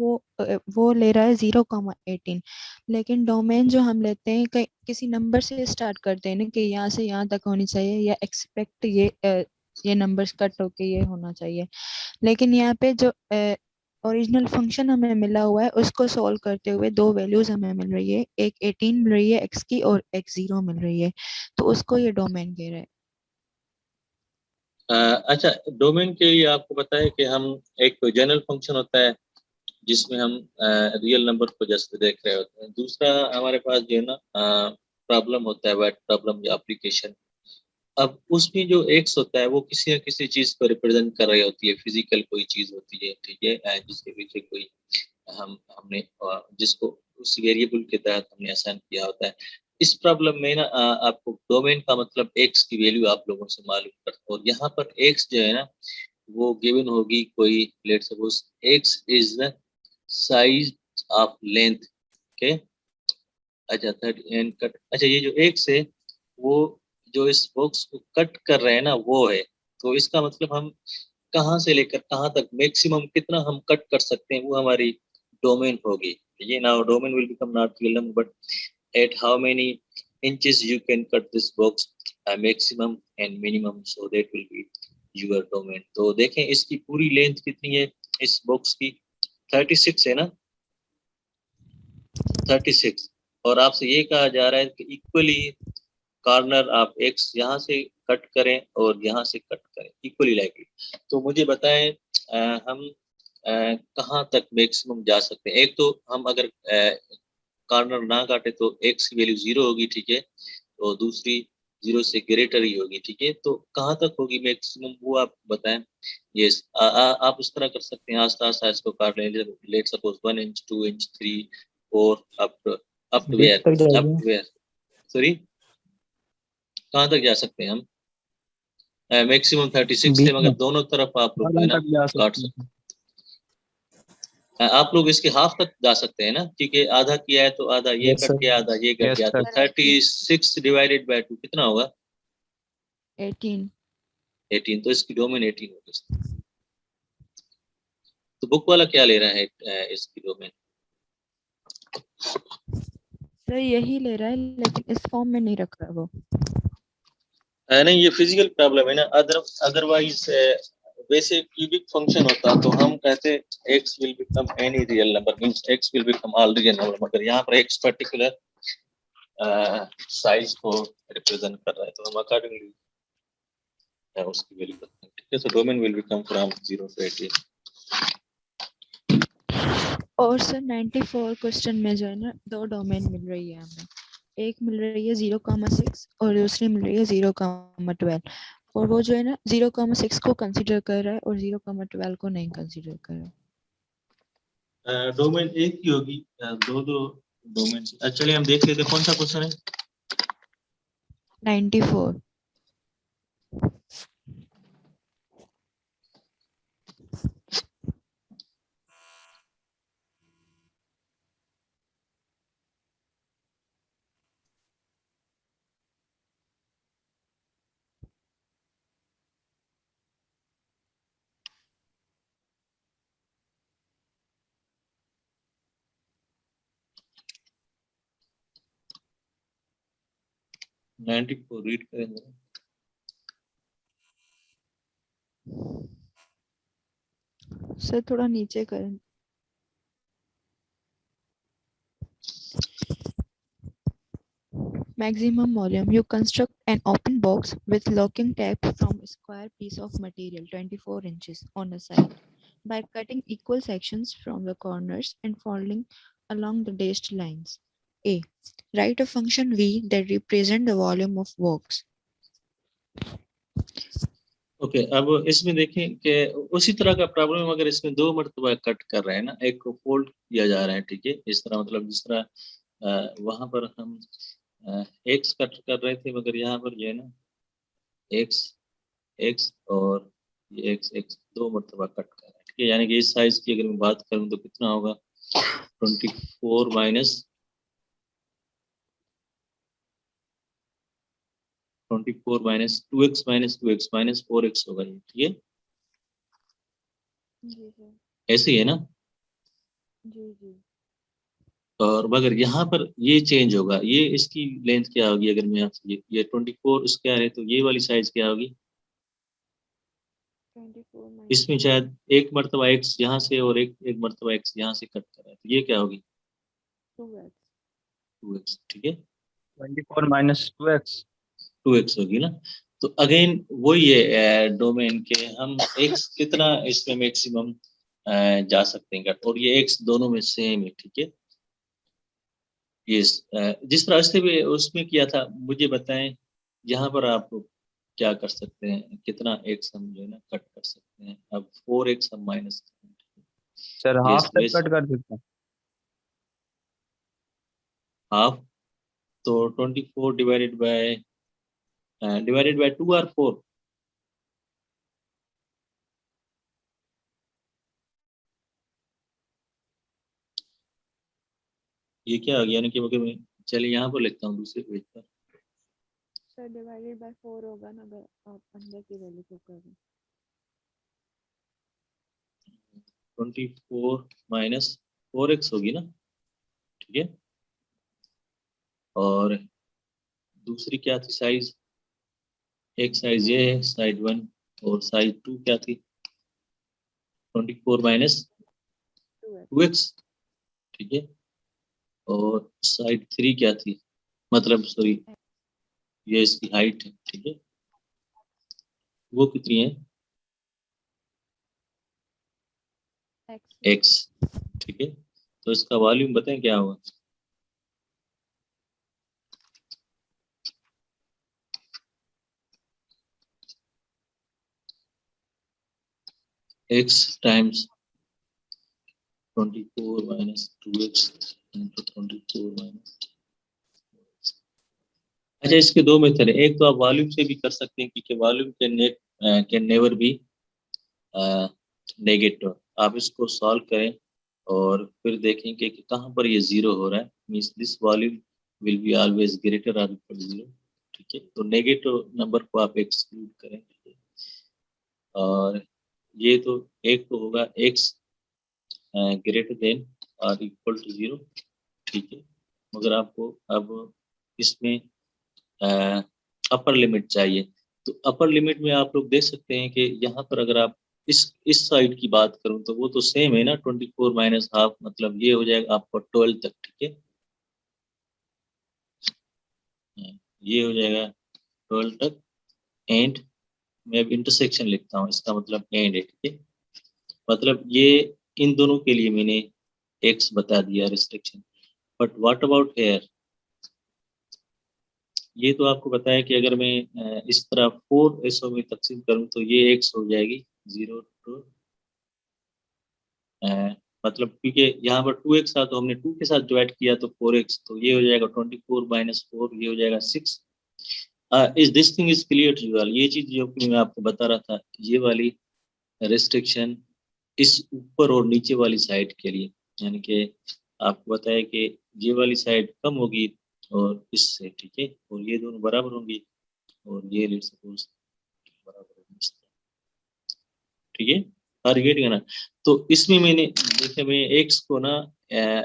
वो ले रहा है 0,18, लेकिन डोमेन जो हम लेते हैं किसी नंबर से स्टार्ट करते हैं ना कि यहाँ से यहाँ तक होनी चाहिए, या एक्सपेक्ट ये नंबर्स कट होके ये होना चाहिए। लेकिन यहाँ पे जो ओरिजिनल फंक्शन हमें मिला हुआ है उसको सॉल्व करते हुए 2 वैल्यूज हमें मिल रही है, एक 18 मिल रही है एक्स की और एक 0 मिल रही है, तो उसको ये डोमेन कह रहा है। अच्छा, डोमेन के लिए आपको पता है कि हम एक जनरल फंक्शन होता है जिसमें हम रियल नंबर को जस्ट देख रहे होते हैं। दूसरा हमारे पास जो है ना प्रॉब्लम होता है, वेट प्रॉब्लम या एप्लीकेशन। अब उसमें जो एक्स होता है वो किसी न किसी चीज को रिप्रेजेंट कर रही होती है, फिजिकल कोई चीज होती है, ठीक है, जिसके पीछे कोई हमने जिसको उस वेरिएबल के तहत हमने असाइन किया होता है। इस प्रॉब्लम में ना आपको डोमेन का मतलब एक्स की वैल्यू आप लोगों से मालूम करते, और यहाँ पर एक्स जो है ना वो गिवन होगी कोई, let's suppose x is the size of length, okay. अच्छा 30 एंड कट, अच्छा ये जो एक्स है वो जो इस बॉक्स को कट कर रहे हैं ना वो है, तो इसका मतलब हम कहाँ से लेकर कहाँ तक मैक्सिमम कितना हम कट कर सकते हैं वो हमारी डोमेन होगी। ये now domain will become not real number but at how many inches you can cut this box maximum and minimum, so that will be your domain. तो देखें इसकी पूरी लेंथ कितनी है इस बॉक्स की, 36 है ना, 36, और आपसे ये कहा जा रहा है कि इक्वली कॉर्नर आप x यहाँ से कट करें और यहाँ से कट करें इक्वली लाइकली। तो मुझे बताएं हम कहाँ तक मैक्सिमम जा सकते हैं। एक तो हम अगर कॉर्नर ना काटे तो x की वैल्यू 0 होगी, ठीक है, तो दूसरी 0 से ग्रेटर ही होगी, ठीक है। तो कहाँ तक होगी मैक्सिमम वो आप बताएं। यस, आप उस तरह कर सकते हैं, आस्ता आस्ता इसको काट लें। Let suppose 1 inch 2 inch 3 4 up to where sorry, कहाँ तक जा सकते हैं हम? मैक्सिमम 36 है, मगर दोनों तरफ आप लोग जो है ना काट सकते हैं। आप लोग इसके हाफ तक जा सकते हैं ना, ठीक है, आधा किया है तो आधा ये कट गया, आधा ये कट गया, तो 36 डिवाइडेड बाय 2 कितना होगा? 18, तो इसकी डोमेन 18 होगी। तो बुक वाला क्या ले रहा है इसकी डोमेन? सर यही ले रहा है, लेकिन इस फॉर्म में नहीं रख रहा वो। नहीं, ये फिजिकल प्रॉब्लम है ना, अदरवाइज वैसे क्यूबिक फंक्शन होता तो हम कहते x will become any real number, means x will become all real number, मगर यहाँ पर x पर्टिकुलर साइज को रिप्रेजेंट कर रहा है, तो हम अकॉर्डिंगली उसकी वैल्यू करते हैं, ठीक है। So domain will become from 0 to 18। और सर 94 क्वेश्चन में जो है ना 2 डोमेन मिल रही है हमें, एक मिल रही है 0,6 और दूसरी मिल रही है 0,12, और वो जो है ना 0,6 को कंसीडर कर रहा है और 0,12 को नहीं कंसीडर कर रहा है। डोमेन एक ही होगी, दो डोमेन। चलिए हम देख लेते हैं कौन सा क्वेश्चन है। 94। नाइन्टी फोर रीड करेंगे। सर थोड़ा नीचे करें। Maximum volume. You construct an open box with locking tabs from a square piece of material 24 inches on a side by cutting equal sections from the corners and folding along the dashed lines. A. Write a function V that represent the volume of box. Okay, अब इसमें देखें कि उसी तरह का problem है, मगर इसमें 2 मरतबा कट कर रहे हैं ना, एक को फोल्ड किया जा रहा है, ठीक है, इस तरह, मतलब जिस तरह वहां पर हम एक्स कट कर रहे थे, मगर यहाँ पर जो है ना एक्स एक्स और ये एक्स एक्स 2 मरतबा कट कर रहा है, ठीक है। यानी कि इस साइज की अगर मैं बात करूँ तो कितना होगा, 24 minus 24 minus 2x minus 2x minus 4x होगा, ठीक है, जी सर। ऐसे ही है ना। जी जी। और मगर यहाँ पर ये चेंज होगा, ये इसकी लेंथ क्या होगी, अगर मैं आपसे ये 24 इसके आ रहे तो ये वाली साइज क्या होगी, 24 इसमें शायद एक मरतबा x यहाँ से और एक मरतबा x यहाँ से कट कर रहा है, तो ये क्या होगी, 2x 2x, ठीक है, 24 माइनस 2x 2x होगी ना। तो अगेन वही है डोमेन के, हम x कितना इसमें मैक्सिमम जा सकते हैं, और ये x दोनों में सेम है, ठीक है। ये जिस रास्ते में उसमें किया था, मुझे बताएं यहाँ पर आप क्या कर सकते हैं, कितना x हम जो है ना कट कर सकते हैं। अब 4x हम माइनस, सर ये हाफ तक कट कर सकते हैं। हाफ, तो 24 डिवाइडेड बाय 2 और 4, ये क्या आ गया, यानी कि अगर मैं, चलिए यहाँ पर लिखता हूँ दूसरे पेज पर, सर डिवाइडेड बाय 4 होगा ना अगर आप अंदर की वैल्यू को करें। 24 माइनस 4x होगी ना, ठीक है, और दूसरी क्या थी साइज, एक साइज ये है साइड 1, और साइज 2 क्या थी 24 माइनस 2x, ठीक है। और साइड 3 क्या थी, मतलब सॉरी ये इसकी हाइट है, ठीक है, वो कितनी है x, ठीक है। तो इसका वॉल्यूम बताएं क्या होगा, x times 24 minus 2x into 24 minus. अच्छा, इसके दो मेथड है, एक तो आप वॉल्यूम से भी कर सकते हैं क्योंकि volume can never be negative. आप इसको सॉल्व करें और फिर देखेंगे कि कहाँ पर ये जीरो हो रहा है, means this volume will be always greater और इक्वल जीरो, ठीक है। तो नेगेटिव नंबर को आप एक्सक्लूड करें, ठीक है। और ये तो एक तो होगा x ग्रेटर देन और इक्वल टू जीरो, ठीक है। मगर आपको अब इसमें अपर लिमिट चाहिए, तो अपर लिमिट में आप लोग देख सकते हैं कि यहाँ पर अगर आप इस साइड की बात करूं तो वो तो सेम है ना, 24 माइनस हाफ, मतलब ये हो जाएगा आपको 12 तक, ठीक है। ये हो जाएगा 12 तक, एंड मैं अब इंटरसेक्शन लिखता हूँ, इसका मतलब एंड है, ठीक है। मतलब ये इन दोनों के लिए मैंने एक्स बता दिया restriction, but what about here, ये तो आपको पता है कि अगर मैं इस तरह 4 हिस्सों में तकसीम करूं तो ये एक्स हो जाएगी 0 टू, मतलब क्योंकि यहाँ पर 2x था तो हमने 2 के साथ डिवाइड किया तो 4x, तो ये हो जाएगा 24 माइनस 4, ये हो जाएगा 6। Is this thing is clear to you all, ये चीज जो कि मैं आपको बता रहा था, ये वाली रेस्ट्रिक्शन इस ऊपर और नीचे वाली साइड के लिए, यानी कि आपको बताया कि ये वाली साइड कम होगी और इससे, ठीक है, और ये दोनों बराबर होंगी और ये लेट सपोज बराबर होंगी, ठीक है। टारगेट है ना। तो इसमें मैंने देखिए मैं एक्स को ना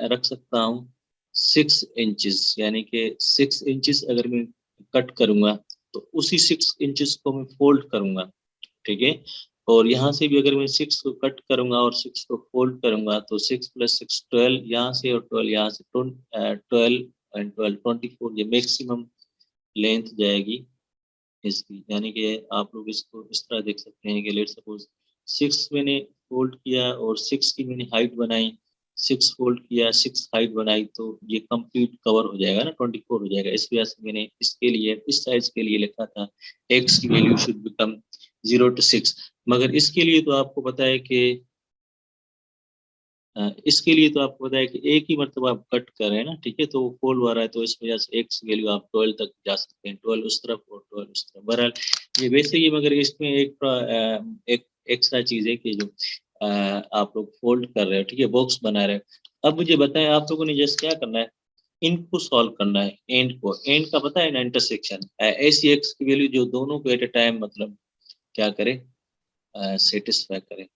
रख सकता हूँ 6 इंचेस, यानी कि 6 इंचेस अगर मैं कट करूंगा तो उसी 6 इंचेस को मैं फोल्ड करूंगा, ठीक है। और यहाँ से भी अगर मैं 6 को कट करूंगा और 6 को फोल्ड करूंगा तो 6 + 6 12, यहाँ से और 12 यहाँ से, 12 एंड 12 24, ये मैक्सिमम लेंथ जाएगी इसकी। यानी कि आप लोग इसको इस तरह देख सकते हैं कि लेट सपोज 6 मैंने फोल्ड किया और 6 की मैंने हाइट बनाई, 6 फोल्ड किया, 6 हाइट बनाई, तो ये कंप्लीट कवर हो जाएगा ना, 24 हो जाएगा। इस वजह से मैंने इसके लिए इस साइज के लिए लिखा था x की वैल्यू शुड बिकम 0 to 6। मगर इसके लिए तो आपको पता है कि इसके लिए तो आपको पता है कि एक ही मरतबा आप कट कर रहे हैं ना, ठीक है, तो वो फोल्ड हो रहा है, तो इस वजह से एक्स वैल्यू आप 12 तक जा सकते हैं, 12 उस तरफ और 12 उस तरफ। बहरहाल ये वैसे ही, मगर इसमें एक एक्स्ट्रा चीज है कि जो आप लोग फोल्ड कर रहे हो, ठीक है, बॉक्स बना रहे हो। अब मुझे बताएं आप लोगों ने जैसे क्या करना है, इनको सॉल्व करना है, एंड को, एंड का पता है ना इंटरसेक्शन, ऐसी एक्स की वैल्यू जो दोनों को एट ए टाइम मतलब क्या करे, सेटिस्फाई करे।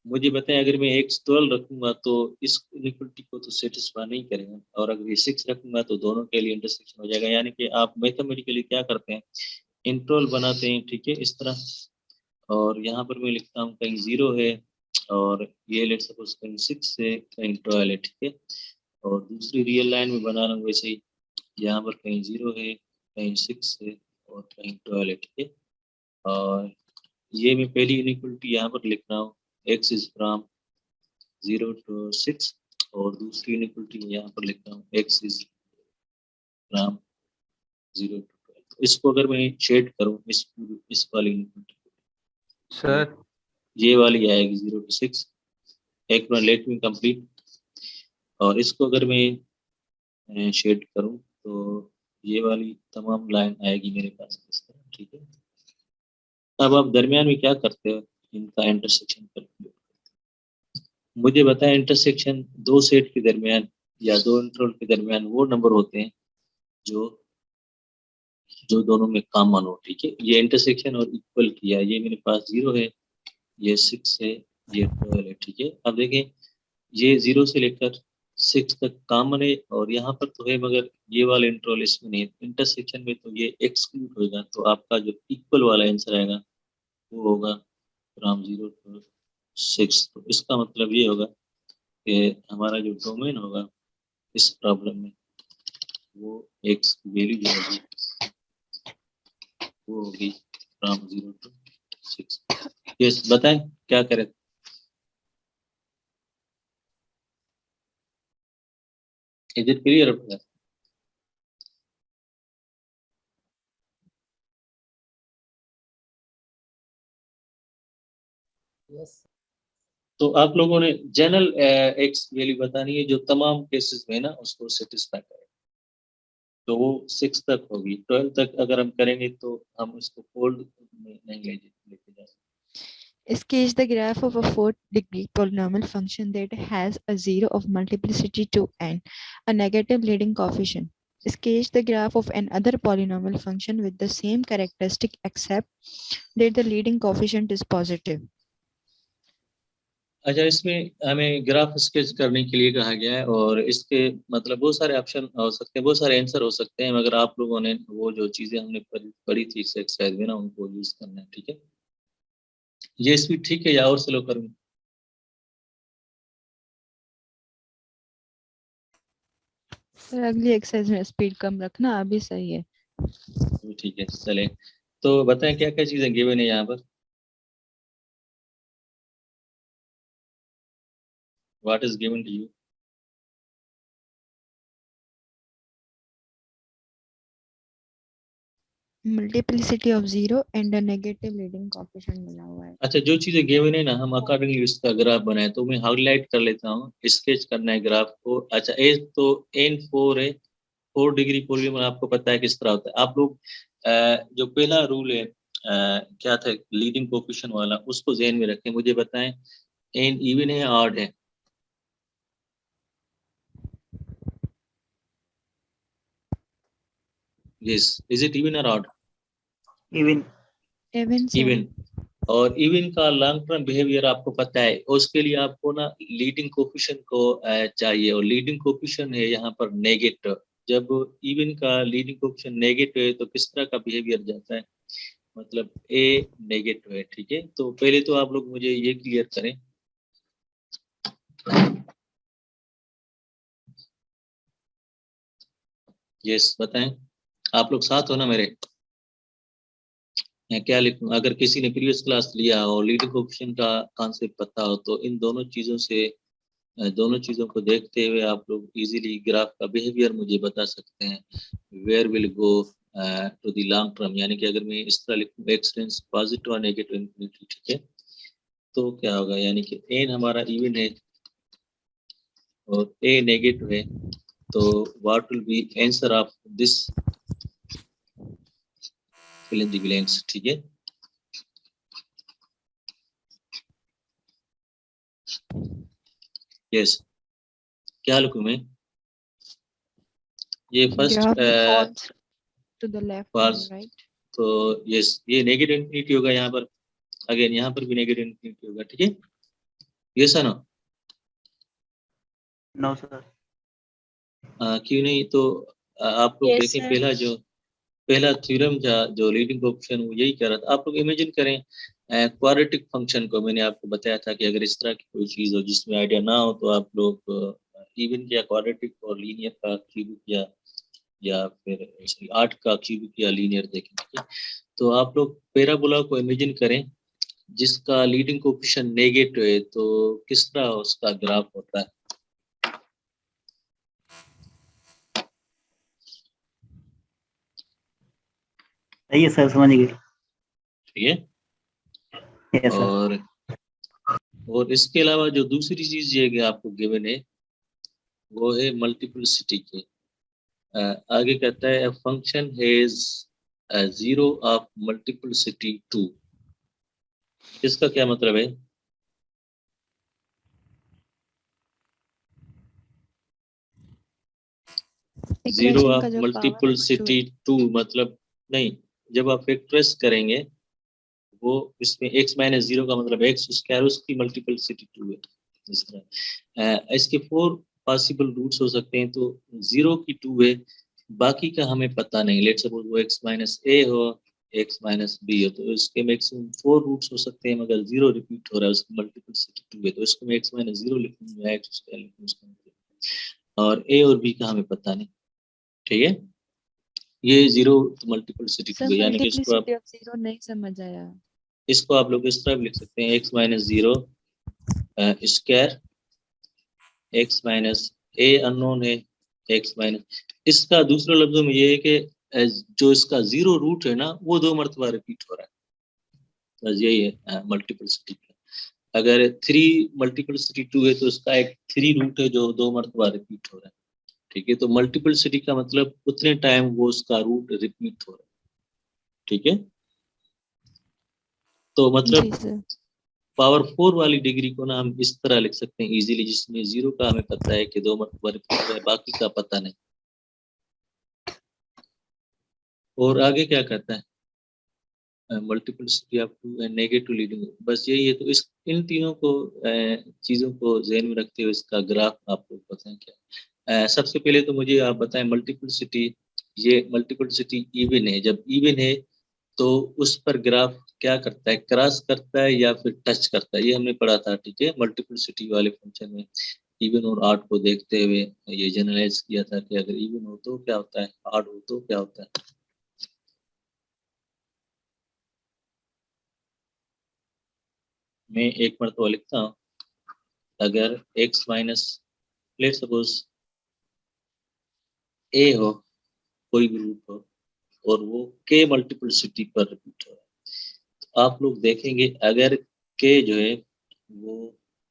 मुझे बताएं अगर मैं x 12 रखूंगा तो इस इक्वलिटी को तो सेटिस्फाई नहीं करेगा, और अगर ये 6 रखूंगा तो दोनों के लिए इंटरसेक्शन हो जाएगा। यानी कि आप मैथमेटिकली क्या करते हैं, इंटरवल बनाते हैं, ठीक है, इस तरह, और यहाँ पर मैं लिखता हूँ कहीं 0 है और ये लेट सपोज कहीं 6 है, कहीं 12 है, ठीक है। और दूसरी रियल लाइन में बना रहा हूँ वैसे ही, यहाँ पर कहीं 0 है, कहीं 6 है और कहीं 12 है, ठीक है। और ये मैं पहली इनइक्वलिटी यहाँ पर लिख रहा हूँ, x इज फ्रॉम 0 to 6, और दूसरी इनइक्वलिटी यहाँ पर लिख रहा हूँ x इज फ्रॉम 0 to 12। इसको अगर मैं शेड करूँ इस वाली इनइक्वलिटी को, सर ये वाली आएगी 0 to 6, एक बार लेट मी कंप्लीट। और इसको अगर मैं शेड करूँ तो ये वाली तमाम लाइन आएगी मेरे पास इस तरह, ठीक है। अब आप दरमियान में क्या करते हो, इनका इंटरसेक्शन कैलकुलेट। मुझे बताएं इंटरसेक्शन दो सेट के दरमियान या दो इंटरवल के दरमियान वो नंबर होते हैं जो जो दोनों में कॉमन हो, ठीक है। ये इंटरसेक्शन और इक्वल किया, ये मेरे पास 0 है, ये 6 है, ये 12 है, ठीक है। अब देखें ये 0 से लेकर 6 तक कॉमन है और यहाँ पर तो है, मगर ये वाला इंटरवल इसमें नहीं, इंटरसेक्शन में तो ये एक्सक्लूड होगा। तो आपका जो इक्वल वाला आंसर आएगा वो होगा फ्रॉम 0 to 6। तो इसका मतलब ये होगा कि हमारा जो डोमेन होगा इस प्रॉब्लम में वो एक्स की वैल्यू जो होगी वो होगी फ्रॉम 0 to 6। यस, बताएं क्या करें। Is it clear? तो आप लोगों ने जनरल एक्स वैल्यू बतानी है जो तमाम केसेस में ना उसको सेटिस्फाई करे। तो वो 6 तक होगी। 12 तक अगर हम करेंगे तो हम उसको फोल्ड में नहीं लेके जा सकते। Sketch the graph of a 4-degree polynomial function that has a zero of multiplicity to n, a negative leading coefficient. Sketch the graph of another polynomial function with the same characteristic except that the leading coefficient is positive. अच्छा, इसमें हमें graph sketch करने के लिए कहा गया है और इसके मतलब बहुत सारे ऑप्शन हो सकते हैं, बहुत सारे आंसर हो सकते हैं, मगर आप लोगों ने वो जो चीजें हमने पढ़ी थी इस एक्सरसाइज में ना उनको यूज करना है। ठीक है, ये स्पीड ठीक है या और स्लो करूँ? सर अगली एक्सरसाइज में स्पीड कम रखना, अभी सही है। तो ठीक है, चले। तो बताएं क्या क्या चीजें गिवन है यहाँ पर। What is given to you? Multiplicity of 0 and a negative leading coefficient मिला हुआ है। अच्छा, जो चीजें गिवन है ना हम अकॉर्डिंगली उसका ग्राफ बनाए, तो मैं हाईलाइट कर लेता हूँ। स्केच करना है ग्राफ को। अच्छा, ए तो n4 है, 4 डिग्री पॉलीनॉमियल आपको पता है किस तरह होता है। आप लोग जो पहला रूल है क्या था लीडिंग कोएफिशिएंट वाला, उसको ध्यान में रखें। मुझे बताएं n इवन है ऑड है? यस, इज इट इवन और odd? Even. Even sir. Even. और इवन का लॉन्ग टर्म बिहेवियर आपको पता है, उसके लिए आपको ना लीडिंग कोएफिशिएंट को चाहिए, और लीडिंग कोएफिशिएंट है यहाँ पर नेगेटिव। जब इवन का लीडिंग कोएफिशिएंट नेगेटिव है तो किस तरह का बिहेवियर जाता है, मतलब ए नेगेटिव है। ठीक है, तो पहले तो आप लोग मुझे ये क्लियर करें। यस, बताएं आप लोग साथ हो ना मेरे? मैं क्या लिखूं? अगर किसी ने प्रीवियस क्लास लिया हो और लीडिंग कोएफिशिएंट का कॉन्सेप्ट पता हो तो इन दोनों चीजों से दोनों चीजों को देखते हुए आप लोग इजीली ग्राफ का बिहेवियर मुझे बता सकते हैं। Where will go to the long term, यानी कि अगर मैं इस तरह लिखूं एक्स टेंड्स पॉजिटिव और नेगेटिव इन्फिनिटी, ठीक है, तो क्या होगा, यानी कि एन हमारा इवन है और ए नेगेटिव है, तो what will be answer of this fill in the blanks. ठीक है, यस, क्या लिखूं मैं? ये first graph falls to the left falls, right. तो यस ये नेगेटिव इन्फिनिटी होगा यहाँ पर, अगेन यहाँ पर भी नेगेटिव इन्फिनिटी होगा। ठीक है, यस है ना? No sir. क्यों नहीं? तो आप लोग Yes, देखें sir. पहला थ्योरम जो लीडिंग कोएफिशिएंट वो यही कह रहा था। आप लोग इमेजिन करें क्वाड्रेटिक फंक्शन को, मैंने आपको बताया था कि अगर इस तरह की कोई चीज हो जिसमें आइडिया ना हो तो आप लोग इवन या क्वाड्रेटिक और लीनियर का क्यूबिक या फिर सॉरी 8 का क्यूबिक या लीनियर देखें। ठीक है, तो आप लोग पैराबोला को इमेजिन करें जिसका लीडिंग कोएफिशिएंट नेगेटिव है, तो किस तरह उसका ग्राफ होता है? सही है सर, समझ गए। ठीक है, यस सर। और इसके अलावा जो दूसरी चीज ये कि आपको गिवन है वो है मल्टीप्लिसिटी की। आगे कहता है function has zero of multiplicity 2। इसका क्या मतलब है? जीरो इक्वेशन ऑफ का जो पावर मल्टीप्लिसिटी 2 मतलब नहीं, जब आप फैक्टराइज करेंगे वो इसमें x -0 का मतलब x स्क्वायर उसकी मल्टीप्लिसिटी 2 है। इस तरह इसके 4 पॉसिबल रूट्स हो सकते हैं, तो 0 की 2 है, बाकी का हमें पता नहीं। लेट सपोज वो x माइनस ए हो, x माइनस बी हो, तो इसके मैक्सिमम 4 रूट्स हो सकते हैं, मगर 0 रिपीट हो रहा है, उसकी मल्टीप्लिसिटी 2 है, तो इसको मैं x माइनस 0 लिखूंगा, x स्क्वायर लिखूंगा उसका मतलब। और a और b का हमें पता नहीं, ठीक है। ये 0 मल्टीप्लिसिटी 2 सर है, यानी कि इसको आप मल्टीप्लिसिटी ऑफ जीरो नहीं समझ आया। इस तरह भी लिख सकते हैं, x minus 0 square, x minus a unknown है, x माइनस, इसका दूसरे लफ्जों में ये है कि जो इसका 0 रूट है ना, वो 2 मरतबा रिपीट हो रहा है, बस यही है मल्टीप्लिसिटी का। अगर 3 मल्टीप्लिसिटी 2 है, तो इसका एक 3 रूट है जो 2 मरतबा रिपीट हो रहा है, ठीक है। तो मल्टीप्लिसिटी का मतलब उतने टाइम वो उसका रूट रिपीट हो रहा है, ठीक है। तो जी मतलब सर। पावर 4 वाली डिग्री को ना हम इस तरह लिख सकते हैं इजीली, जिसमें 0 का हमें पता है कि 2 मरतबा रिपीट हो रहा है, बाकी का पता नहीं। और आगे क्या कहता है, multiplicity of 2 and negative leading, बस यही है। तो इस इन तीनों को चीजों को ध्यान में रखते हुए इसका ग्राफ आप लोग बताएं क्या। सबसे पहले तो मुझे आप बताएं मल्टीप्लिसिटी, ये मल्टीप्लिसिटी इवन है, जब इवन है तो उस पर ग्राफ क्या करता है, क्रॉस करता है या फिर टच करता है, ये हमने पढ़ा था, ठीक है। मल्टीप्लिसिटी वाले फंक्शन में इवन और ऑड को देखते हुए ये जनरलाइज किया था कि अगर इवन हो तो क्या होता है, ऑड हो तो क्या होता है। मैं एक मरतबा लिखता हूँ, अगर x minus, let suppose a हो, कोई भी रूट हो, और वो k मल्टीप्लिसिटी पर रिपीट हो, तो आप लोग देखेंगे अगर k जो है वो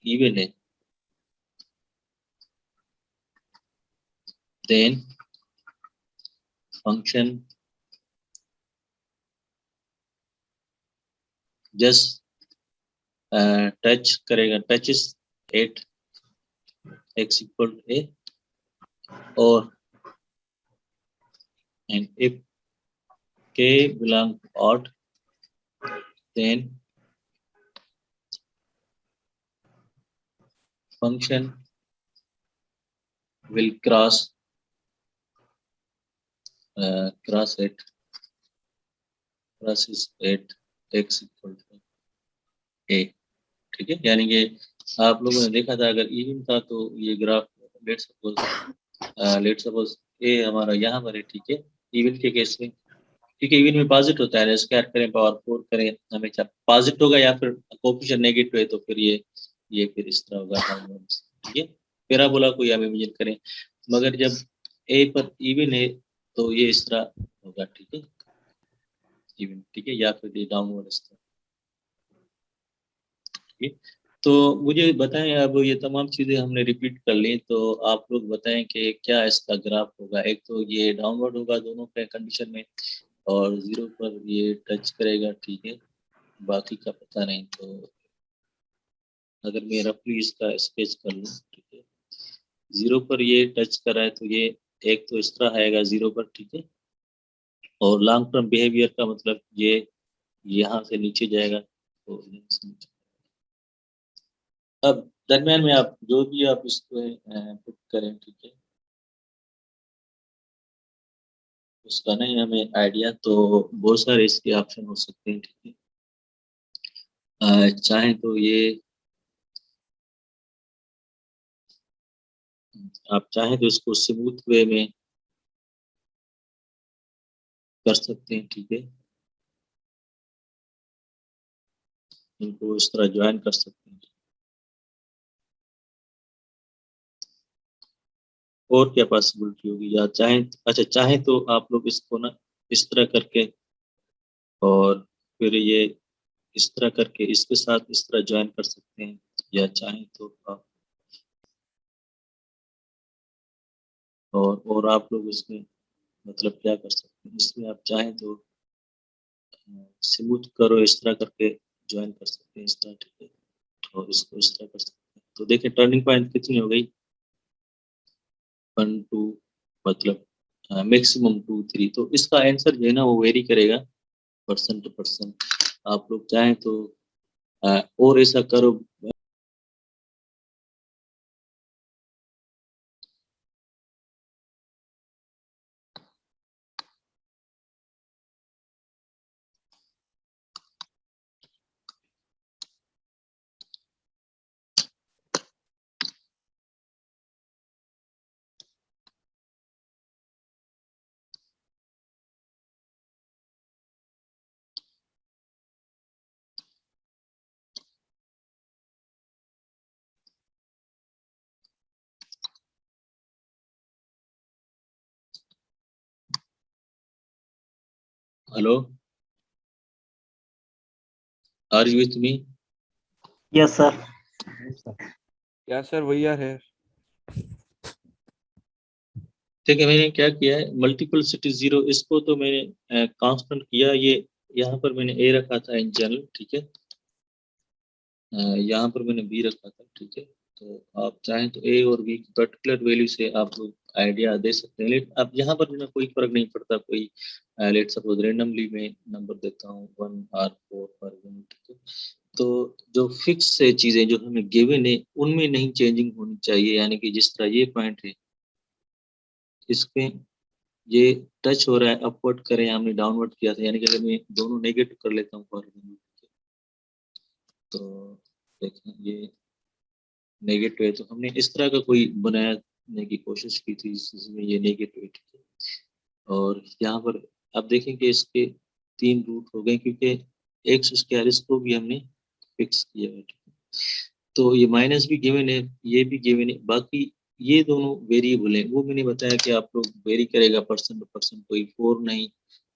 इवन है, देन फंक्शन जस्ट टच करेगा, touches at x equal to a, और and if k belong to odd, then function will cross at crosses at x equal to a, ठीक है। यानी कि आप लोगों ने देखा था अगर इवन था तो ये ग्राफ लेट सपोज ए हमारा यहाँ पर है, ठीक है। इवन के केस में, ठीक है, इवन में पॉजिटिव होता है, स्क्वायर करें पावर 4 करें हमेशा पॉजिटिव होगा, या फिर कोएफिशिएंट नेगेटिव है तो फिर ये फिर इस तरह होगा डाउनवर्ड, ठीक है। पैराबोला को हम इमेजिन करें, मगर जब ए पर इवन है तो ये इस तरह होगा, ठीक है, इवन, ठीक है, या फिर ये डाउनवर्ड इस तरह, ठीक है। तो मुझे बताएं, अब ये तमाम चीजें हमने रिपीट कर ली, तो आप लोग बताएं कि क्या इसका ग्राफ होगा। एक तो ये डाउनवर्ड होगा दोनों के कंडीशन में, और 0 पर ये टच करेगा, ठीक है, बाकी का पता नहीं। तो अगर मैं रफली इसका स्केच कर लूँ, ठीक है, 0 पर ये टच कर रहा है तो ये एक तो इस तरह आएगा 0 पर, ठीक है, और लॉन्ग टर्म बिहेवियर का मतलब ये यहाँ से नीचे जाएगा, तो यहाँ से नीचे। अब दरमियान में आप जो भी आप इसको पुट करें, ठीक है, उसका नहीं हमें आइडिया, तो बहुत सारे इसके ऑप्शन हो सकते हैं, ठीक है। चाहे तो ये आप चाहें तो इसको स्मूथ वे में कर सकते हैं, ठीक है, इनको इस तरह ज्वाइन कर सकते हैं। और क्या पॉसिबिलिटी होगी, या चाहें, अच्छा चाहें तो आप लोग इसको ना इस तरह करके, और फिर ये इस तरह करके इसके साथ इस तरह ज्वाइन कर सकते हैं, या चाहें तो आप, और आप लोग इसमें मतलब क्या कर सकते हैं, इसमें आप चाहें तो स्मूथ करो इस तरह करके ज्वाइन कर सकते हैं, इस तरह, ठीक है, और इसको इस तरह कर सकते हैं। तो देखिए टर्निंग पॉइंट कितनी हो गई, 1 2, मतलब मैक्सिमम 2 3। तो इसका आंसर जो है ना वो वेरी करेगा पर्सन टू पर्सन। आप लोग चाहें तो और ऐसा करो hello, are you with me? Yes sir. Yeah, sir, we are here. ठीक है, मैंने क्या किया है, मल्टीपलिसिटी 0 इसको तो मैंने कांस्टेंट किया, ये यहाँ पर मैंने ए रखा था इन जनरल, ठीक है, यहाँ पर मैंने बी रखा था, ठीक है। तो आप चाहें तो ए और बी की पर्टिकुलर वैल्यू से आप लोग आइडिया दे सकते हैं, लेकिन अब यहाँ पर ना कोई फर्क नहीं पड़ता, कोई लेट सपोज रेंडमली मैं नंबर देता हूँ 1 और 4 पर, ठीक है। तो जो फिक्स है चीजें जो हमें गिवन है उनमें नहीं चेंजिंग होनी चाहिए, यानी कि जिस तरह ये पॉइंट है इसमें ये टच हो रहा है, अपवर्ड करें हमने डाउनवर्ड किया था, यानी कि अगर मैं दोनों नेगेटिव कर लेता हूँ फॉर एग्जाम्पल, तो देखें ये नेगेटिव है, तो हमने इस तरह का कोई बनाने की कोशिश की थी जिसमें ये नेगेटिव है, ठीक है। और यहाँ पर आप देखें कि इसके 3 रूट हो गए, क्योंकि एक्स स्क्वायर इसको भी हमने फिक्स किया है, ठीक है। तो ये माइनस भी गिवन है, ये भी गिवन है, बाकी ये दोनों वेरिएबल है, वो मैंने बताया कि आप लोग वेरी करेगा परसेंट टू परसेंट, कोई 4 नहीं,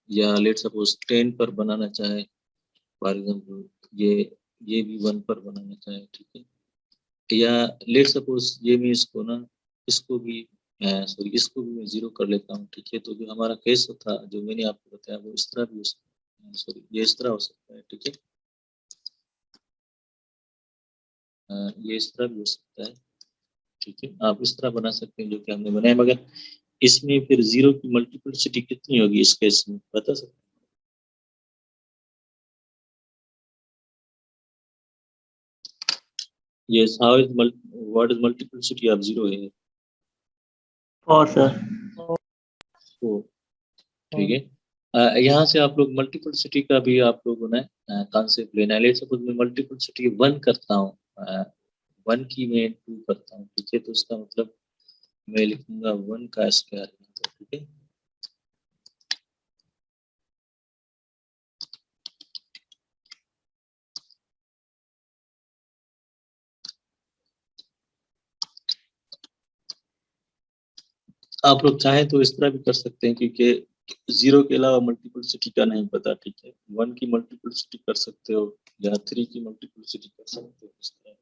या लेट सपोज 10 पर बनाना चाहे फॉर एग्जाम्पल, ये भी 1 पर बनाना चाहे, ठीक है। या लेट सपोज ये मैं इसको ना, इसको भी सॉरी इसको भी मैं 0 कर लेता हूँ, ठीक है। तो जो हमारा केस था जो मैंने आपको बताया वो इस तरह भी हो सकता है, सॉरी ये इस तरह हो सकता है, ठीक है, ये इस तरह भी हो सकता है, ठीक है। आप इस तरह बना सकते हैं जो कि हमने बनाया, मगर इसमें फिर 0 की मल्टीप्लिसिटी कितनी होगी इस केस में बता सकते हैं? Yes, how is what is multiplicity of 0 here? 4 sir. 4, ठीक है। यहाँ से आप लोग मल्टीपलिसिटी का भी आप लोगों ने कॉन्सेप्ट लेना है। लेट्स सपोज मैं मल्टीपलिसिटी 1 करता हूँ, 1 की मैं 2 करता हूँ, ठीक है। तो उसका मतलब मैं लिखूंगा 1 का स्क्वायर, ठीक है। आप लोग चाहें तो इस तरह भी कर सकते हैं, क्योंकि 0 के अलावा मल्टीपलिसिटी का नहीं पता, ठीक है। 1 की मल्टीपलिसिटी कर सकते हो या 3 की मल्टीपलिसिटी कर सकते हो, इस तरह।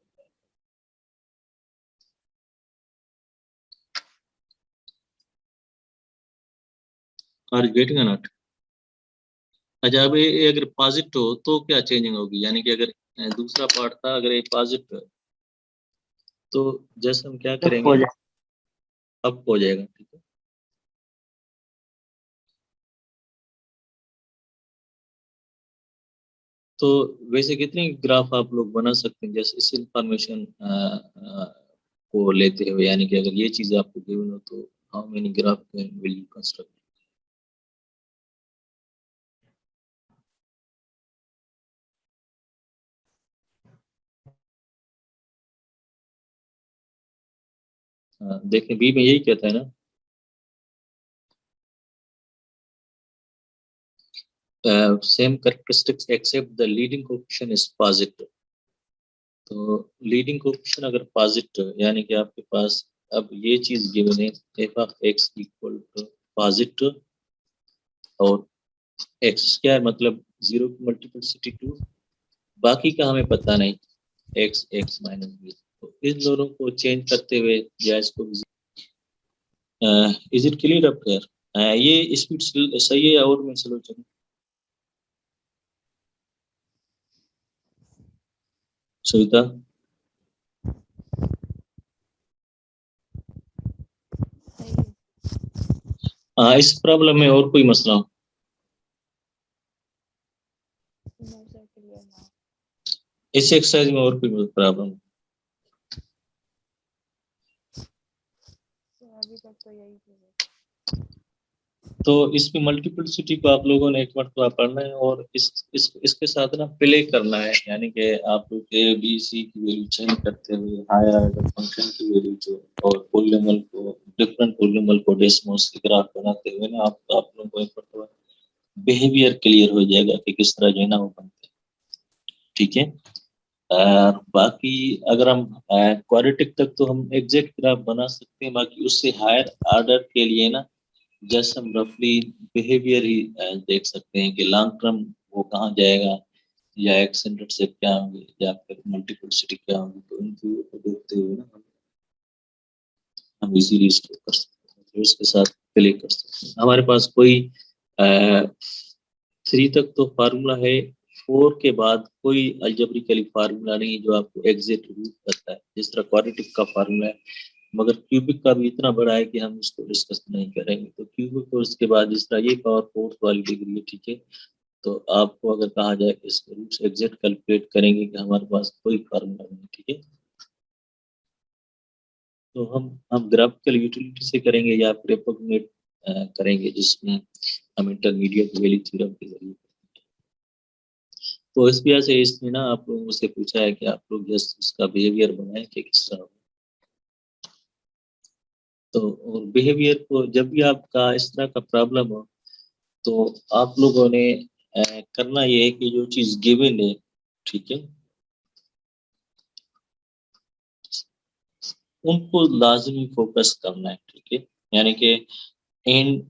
Are getting not? अच्छा, अब ये अगर पॉजिटिव हो तो क्या चेंजिंग होगी, यानी कि अगर दूसरा पार्ट था अगर ये पॉजिटिव है तो जैसे हम क्या हो करेंगे, जाए। अप हो जाएगा, ठीक है। तो वैसे कितने ग्राफ आप लोग बना सकते हैं जैसे इस इंफॉर्मेशन को लेते हुए, यानी कि अगर ये चीज आपको गिवन हो तो how many graph will you construct? देखें बी में यही कहता है ना, same characteristics except the leading coefficient is positive. तो लीडिंग कोएफिशिएंट अगर पॉजिटिव, यानी कि आपके पास अब ये चीज गिवन है f of x equal to positive और एक्स स्क्वायर, मतलब 0 की मल्टीप्लिसिटी 2, बाकी का हमें पता नहीं, एक्स एक्स माइनस बी। तो इन दोनों को चेंज करते हुए या इसको is it clear up here? ये स्पीड सही है और मैं स्लो चलूं? सुविधा सही है। इस प्रॉब्लम में और कोई मसला हो? नो सर, क्लियर ना। इस एक्सरसाइज में और कोई प्रॉब्लम? तो अभी तक तो यही चीज़ है। तो इसमें मल्टीप्लिसिटी को आप लोगों ने एक मरतबा पढ़ना है और इसके साथ ना प्ले करना है, यानी कि आप लोग ए बी सी की वैल्यू चेंज करते हुए हायर ऑर्डर फंक्शन की वैल्यू जो और पॉलीनोमियल को, डिफरेंट पॉलीनोमियल को डेसिमल्स के ग्राफ बनाते हुए ना आप लोगों को एक मरतबा बिहेवियर क्लियर हो जाएगा कि किस तरह जो है ना वो बनते हैं, ठीक है। बाकी अगर हम क्वाड्रेटिक तक तो हम एग्जैक्ट ग्राफ बना सकते हैं, बाकी उससे हायर ऑर्डर के लिए ना जस्ट हम रफली बिहेवियर ही देख सकते हैं कि लॉन्ग टर्म वो कहाँ जाएगा, या एक्सेंट्रिक क्या होंगे, या फिर मल्टीप्लिसिटी क्या होगी। तो इन चीजों को देखते हुए ना हम इजीली इसको कर सकते हैं, तो इसके साथ प्ले कर सकते हैं। हमारे पास कोई 3 तक तो फार्मूला है, 4 के बाद कोई अलजेब्रिकली फार्मूला नहीं जो आपको एग्जैक्ट रूट करता है, जिस तरह क्वाड्रेटिक का फार्मूला है। मगर क्यूबिक का भी इतना बड़ा है कि हम उसको डिस्कस नहीं करेंगे। तो क्यूबिक को उसके बाद जिस तरह ये पावर 4 वाली डिग्री है, ठीक है, तो आपको अगर कहा जाए कि इसके रूट्स एग्जैक्ट कैलकुलेट करेंगे कि हमारे पास कोई फार्मूला नहीं, ठीक है। तो हम ग्राफिकल यूटिलिटी से करेंगे या फिर अप्रोक्सीमेट करेंगे, जिसमें हम इंटरमीडिएट वैल्यू थ्योरम के जरिए। तो इस वजह से इसमें ना आप लोगों से पूछा है कि आप लोग जस्ट इसका बिहेवियर बनाएं कि किस तरह। तो और बिहेवियर को जब भी आपका इस तरह का प्रॉब्लम हो तो आप लोगों ने करना ये है कि जो चीज गिवन है, ठीक है, उनको लाजमी फोकस करना है, ठीक है। यानी कि एन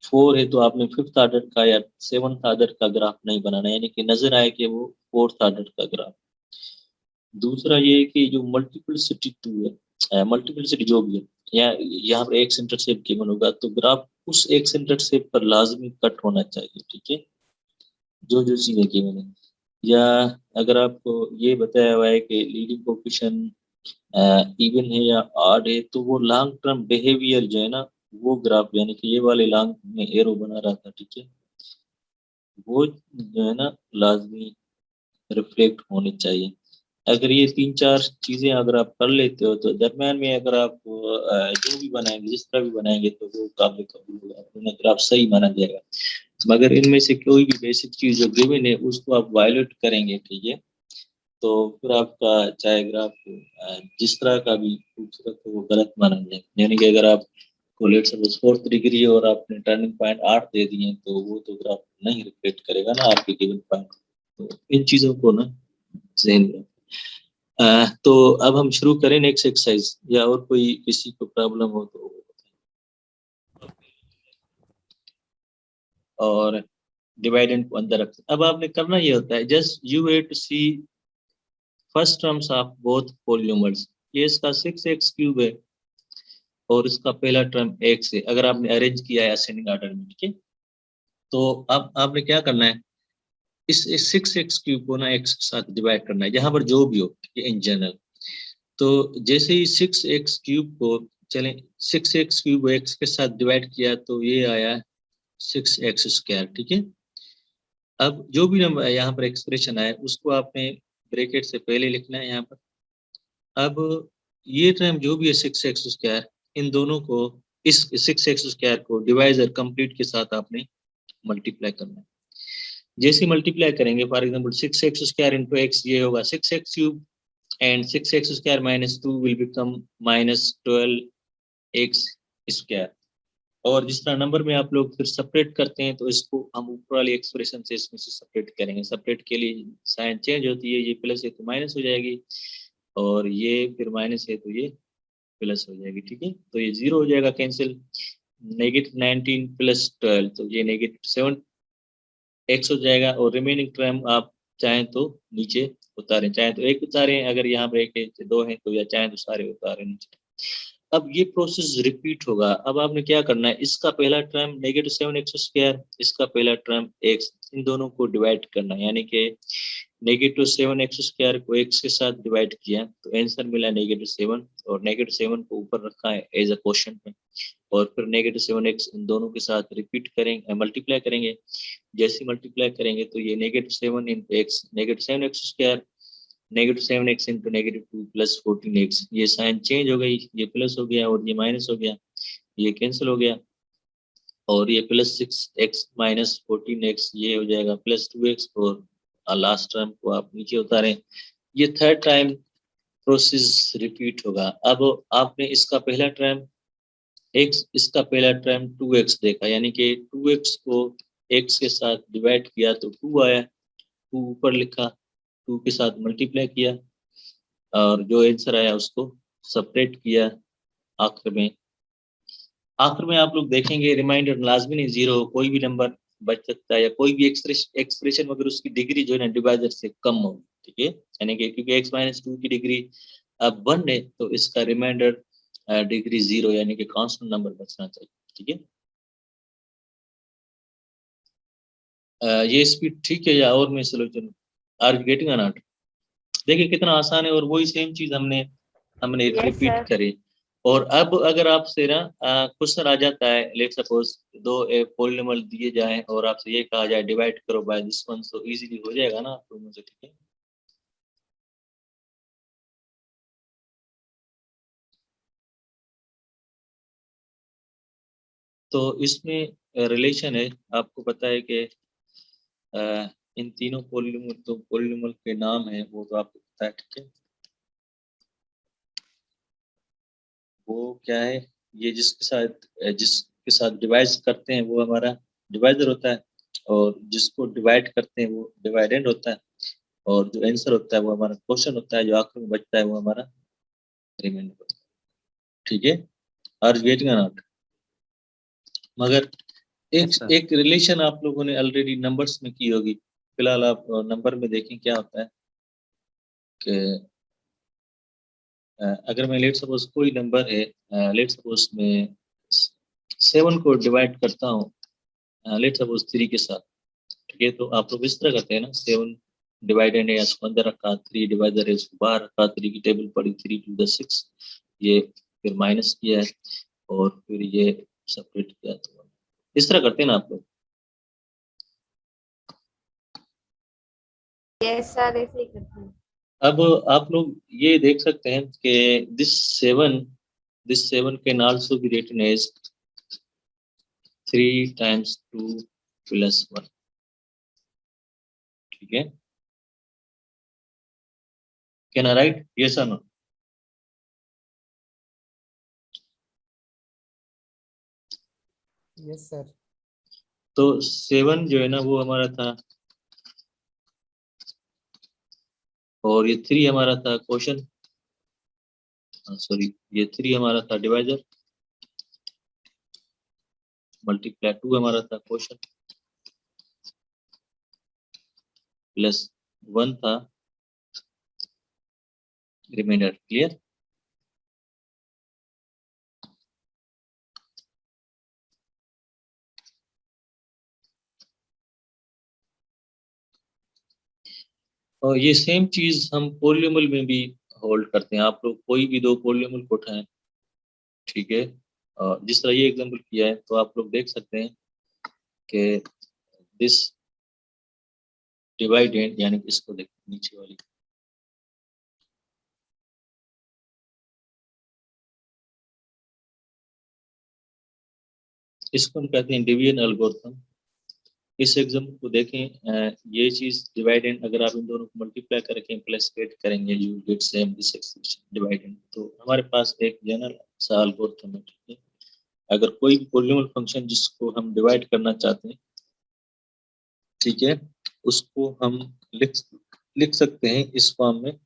4 है तो आपने 5th ऑर्डर का या 7th ऑर्डर का ग्राफ नहीं बनाना, यानी कि नजर आए कि वो 4th ऑर्डर का ग्राफ। दूसरा ये है कि जो मल्टीप्लिसिटी 2 है, मल्टीप्लिसिटी जो भी है, या यहाँ पर एक्स इंटरसेप्ट गिवन होगा तो ग्राफ उस एक्स इंटरसेप्ट पर लाजमी कट होना चाहिए, ठीक है, जो जो चीजें गिवन है। या अगर आपको ये बताया हुआ है कि लीडिंग कोफिशिएंट इवन है या ऑड है, तो वो लॉन्ग टर्म बिहेवियर जो है ना, वो ग्राफ यानी कि ये वाले लॉन्ग में एरो बना रहा था, ठीक है, वो जो है ना लाजमी रिफ्लेक्ट होनी चाहिए। अगर ये 3-4 चीजें अगर आप कर लेते हो तो दरम्यान में अगर आप जो भी बनाएंगे, जिस तरह भी बनाएंगे, तो वो काबिल कबूल होगा, तो ग्राफ सही माना जाएगा। मगर इनमें से कोई भी बेसिक चीज जो गिवन है उसको आप वायलेट करेंगे, ठीक है, तो फिर आपका चाहे ग्राफ जिस तरह का भी खूबसूरत हो वो गलत माना जाएगा। यानी कि अगर आप को लेट सपोज 4th डिग्री है और आपने टर्निंग पॉइंट 8 दे दिए तो वो तो ग्राफ नहीं रिफ्लेक्ट करेगा ना आपके गिवन पॉइंट। तो इन चीजों को ना ध्यान में तो अब हम शुरू करें नेक्स्ट एक्सरसाइज, या और कोई किसी को प्रॉब्लम हो तो। और डिवाइडेंड को अंदर रख, अब आपने करना ये होता है just you have to see first terms of both polynomials. ये इसका 6x क्यूब है और इसका पहला टर्म x है, अगर आपने अरेंज किया है असेंडिंग ऑर्डर में, ठीक है। तो अब आपने क्या करना है, इस 6x क्यूब को ना x के साथ डिवाइड करना है, जहां पर जो भी हो, ठीक है, इन जनरल। तो जैसे ही 6x क्यूब को चलें 6x क्यूब x के साथ डिवाइड किया तो ये आया 6x स्क्वायर, ठीक है। अब जो भी नंबर यहाँ पर एक्सप्रेशन आया उसको आपने ब्रैकेट से पहले लिखना है यहाँ पर। अब ये टर्म जो भी है 6x स्क्वायर, इन दोनों को, इस 6x स्क्वायर को डिवाइजर कंप्लीट के साथ आपने मल्टीप्लाई करना है। जैसे मल्टीप्लाई करेंगे for example 6x square into x, ये होगा 6x cube, and 6x square minus 2 will become minus 12x square. और जिस तरह नंबर में आप लोग फिर सेपरेट करते हैं तो इसको हम ऊपर वाली एक्सप्रेशन से इसमें से सेपरेट करेंगे। सेपरेट के लिए साइन चेंज होती है, ये प्लस है तो माइनस हो जाएगी, और ये फिर माइनस है तो ये प्लस हो जाएगी, ठीक है। तो ये 0 हो जाएगा कैंसिल, -19 + 12 तो ये -7x हो जाएगा। और रिमेनिंग टर्म आप चाहें तो नीचे उतारें, चाहे तो एक उतारें, अगर यहाँ पर एक है 2 है तो, या चाहे तो सारे उतारें नीचे। अब ये प्रोसेस रिपीट होगा। अब आपने क्या करना है, इसका पहला टर्म -7x स्क्वायर, इसका पहला टर्म x, इन दोनों को डिवाइड करना है। यानी कि -7x स्क्वायर को x के साथ डिवाइड किया तो आंसर मिला -7, और -7 को ऊपर रखा है एज अ क्वोशंट में, और फिर -7x इन दोनों के साथ रिपीट करेंगे, मल्टीप्लाई करेंगे। जैसे मल्टीप्लाई करेंगे तो ये -7 into x, -7x square, -7x into -2 + 14x, ये साइन चेंज हो गई, ये प्लस हो गया और ये माइनस हो गया, ये कैंसिल हो गया, और ये +6x माइनस 14x ये हो जाएगा +2x, और लास्ट टर्म को आप नीचे उतारें। ये थर्ड टाइम प्रोसेस रिपीट होगा। अब आपने इसका पहला टर्म x, इसका पहला टर्म 2x देखा, यानी कि 2x को x के साथ डिवाइड किया तो 2 आया, 2 ऊपर लिखा, 2 के साथ मल्टीप्लाई किया, और जो आंसर आया उसको सेपरेट किया आखिर में। आखिर में आप लोग देखेंगे रिमाइंडर लाजमी नहीं जीरो हो, कोई भी नंबर बच सकता है या कोई भी एक्सप्रेशन मगर उसकी डिग्री जो है ना डिवाइजर से कम होगी, ठीक है, यानी कि क्योंकि x-2 की डिग्री अब 1 है तो इसका रिमाइंडर डिग्री 0 यानी कि कांस्टेंट नंबर बचना चाहिए, ठीक है। ये स्पीड ठीक है या और में solution are you getting not? देखिए कितना आसान है और वही सेम चीज हमने हमने Yes, रिपीट sir. करी। और अब अगर आपसे ना क्वेश्चन आ जाता है, लेट सपोज दो पॉलिनोमियल दिए जाएं और आपसे ये कहा जाए डिवाइड करो बाय दिस वन, तो इजीली हो जाएगा ना आप लोगों से, ठीक है। तो इसमें रिलेशन है, आपको पता है कि इन तीनों पॉलिनोमियल के नाम है वो तो आपको पता है, ठीक है। वो क्या है, ये जिसके साथ डिवाइड करते हैं वो हमारा डिवाइजर होता है, और जिसको डिवाइड करते हैं वो डिवाइडेंड होता है, और जो आंसर होता है वो हमारा क्वेश्चन होता है, जो आखिर में बचता है वो हमारा रिमाइंडर होता है, ठीक है। Are getting not? मगर एक Yes, sir. एक रिलेशन आप लोगों ने ऑलरेडी नंबर्स में की होगी, फिलहाल आप नंबर में देखें क्या होता है कि अगर मैं लेट सपोज कोई नंबर है, लेट सपोज मैं 7 को डिवाइड करता हूँ लेट सपोज 3 के साथ, ठीक है, तो आप लोग इस तरह करते हैं ना, 7 डिवाइडेड है, इसको अंदर रखा, 3 डिवाइडर है, इसको बाहर रखा, 3 की टेबल पड़ी, 3 टू द 6, ये फिर माइनस किया है और फिर ये सेपरेट किया, तो इस तरह करते हैं ना आप लोग। Yes, sir. ऐसे ही करते हैं. अब आप लोग ये देख सकते हैं कि this seven can also be written as 3 times 2 plus 1, ठीक है। Can I write yes or no? Yes sir. तो 7 जो है ना वो हमारा था, और ये 3 हमारा था क्वेश्चन, सॉरी ये 3 हमारा था डिवाइजर, मल्टीप्लाई 2 हमारा था क्वेश्चन, प्लस 1 था रिमाइंडर, क्लियर। और ये सेम चीज हम पॉलिनोमियल में भी होल्ड करते हैं। आप लोग कोई भी दो पॉलिनोमियल को उठाएं, ठीक है, और जिस तरह ये एग्जांपल किया है तो आप लोग देख सकते हैं कि दिस डिवाइडेंड, यानी कि इसको देखो नीचे वाली, इसको हम कहते हैं डिवीजन एल्गोरिथम। इस एग्जांपल को देखें, ये चीज डिवाइडेंड अगर आप इन दोनों को मल्टीप्लाई करके प्लस गेट करेंगे you get same this expression dividend, तो हमारे पास एक जनरल सा एल्गोरिथम है, ठीक है। अगर कोई पॉलिनोमियल फंक्शन जिसको हम डिवाइड करना चाहते हैं, ठीक है, उसको हम लिख सकते हैं इस फॉर्म में,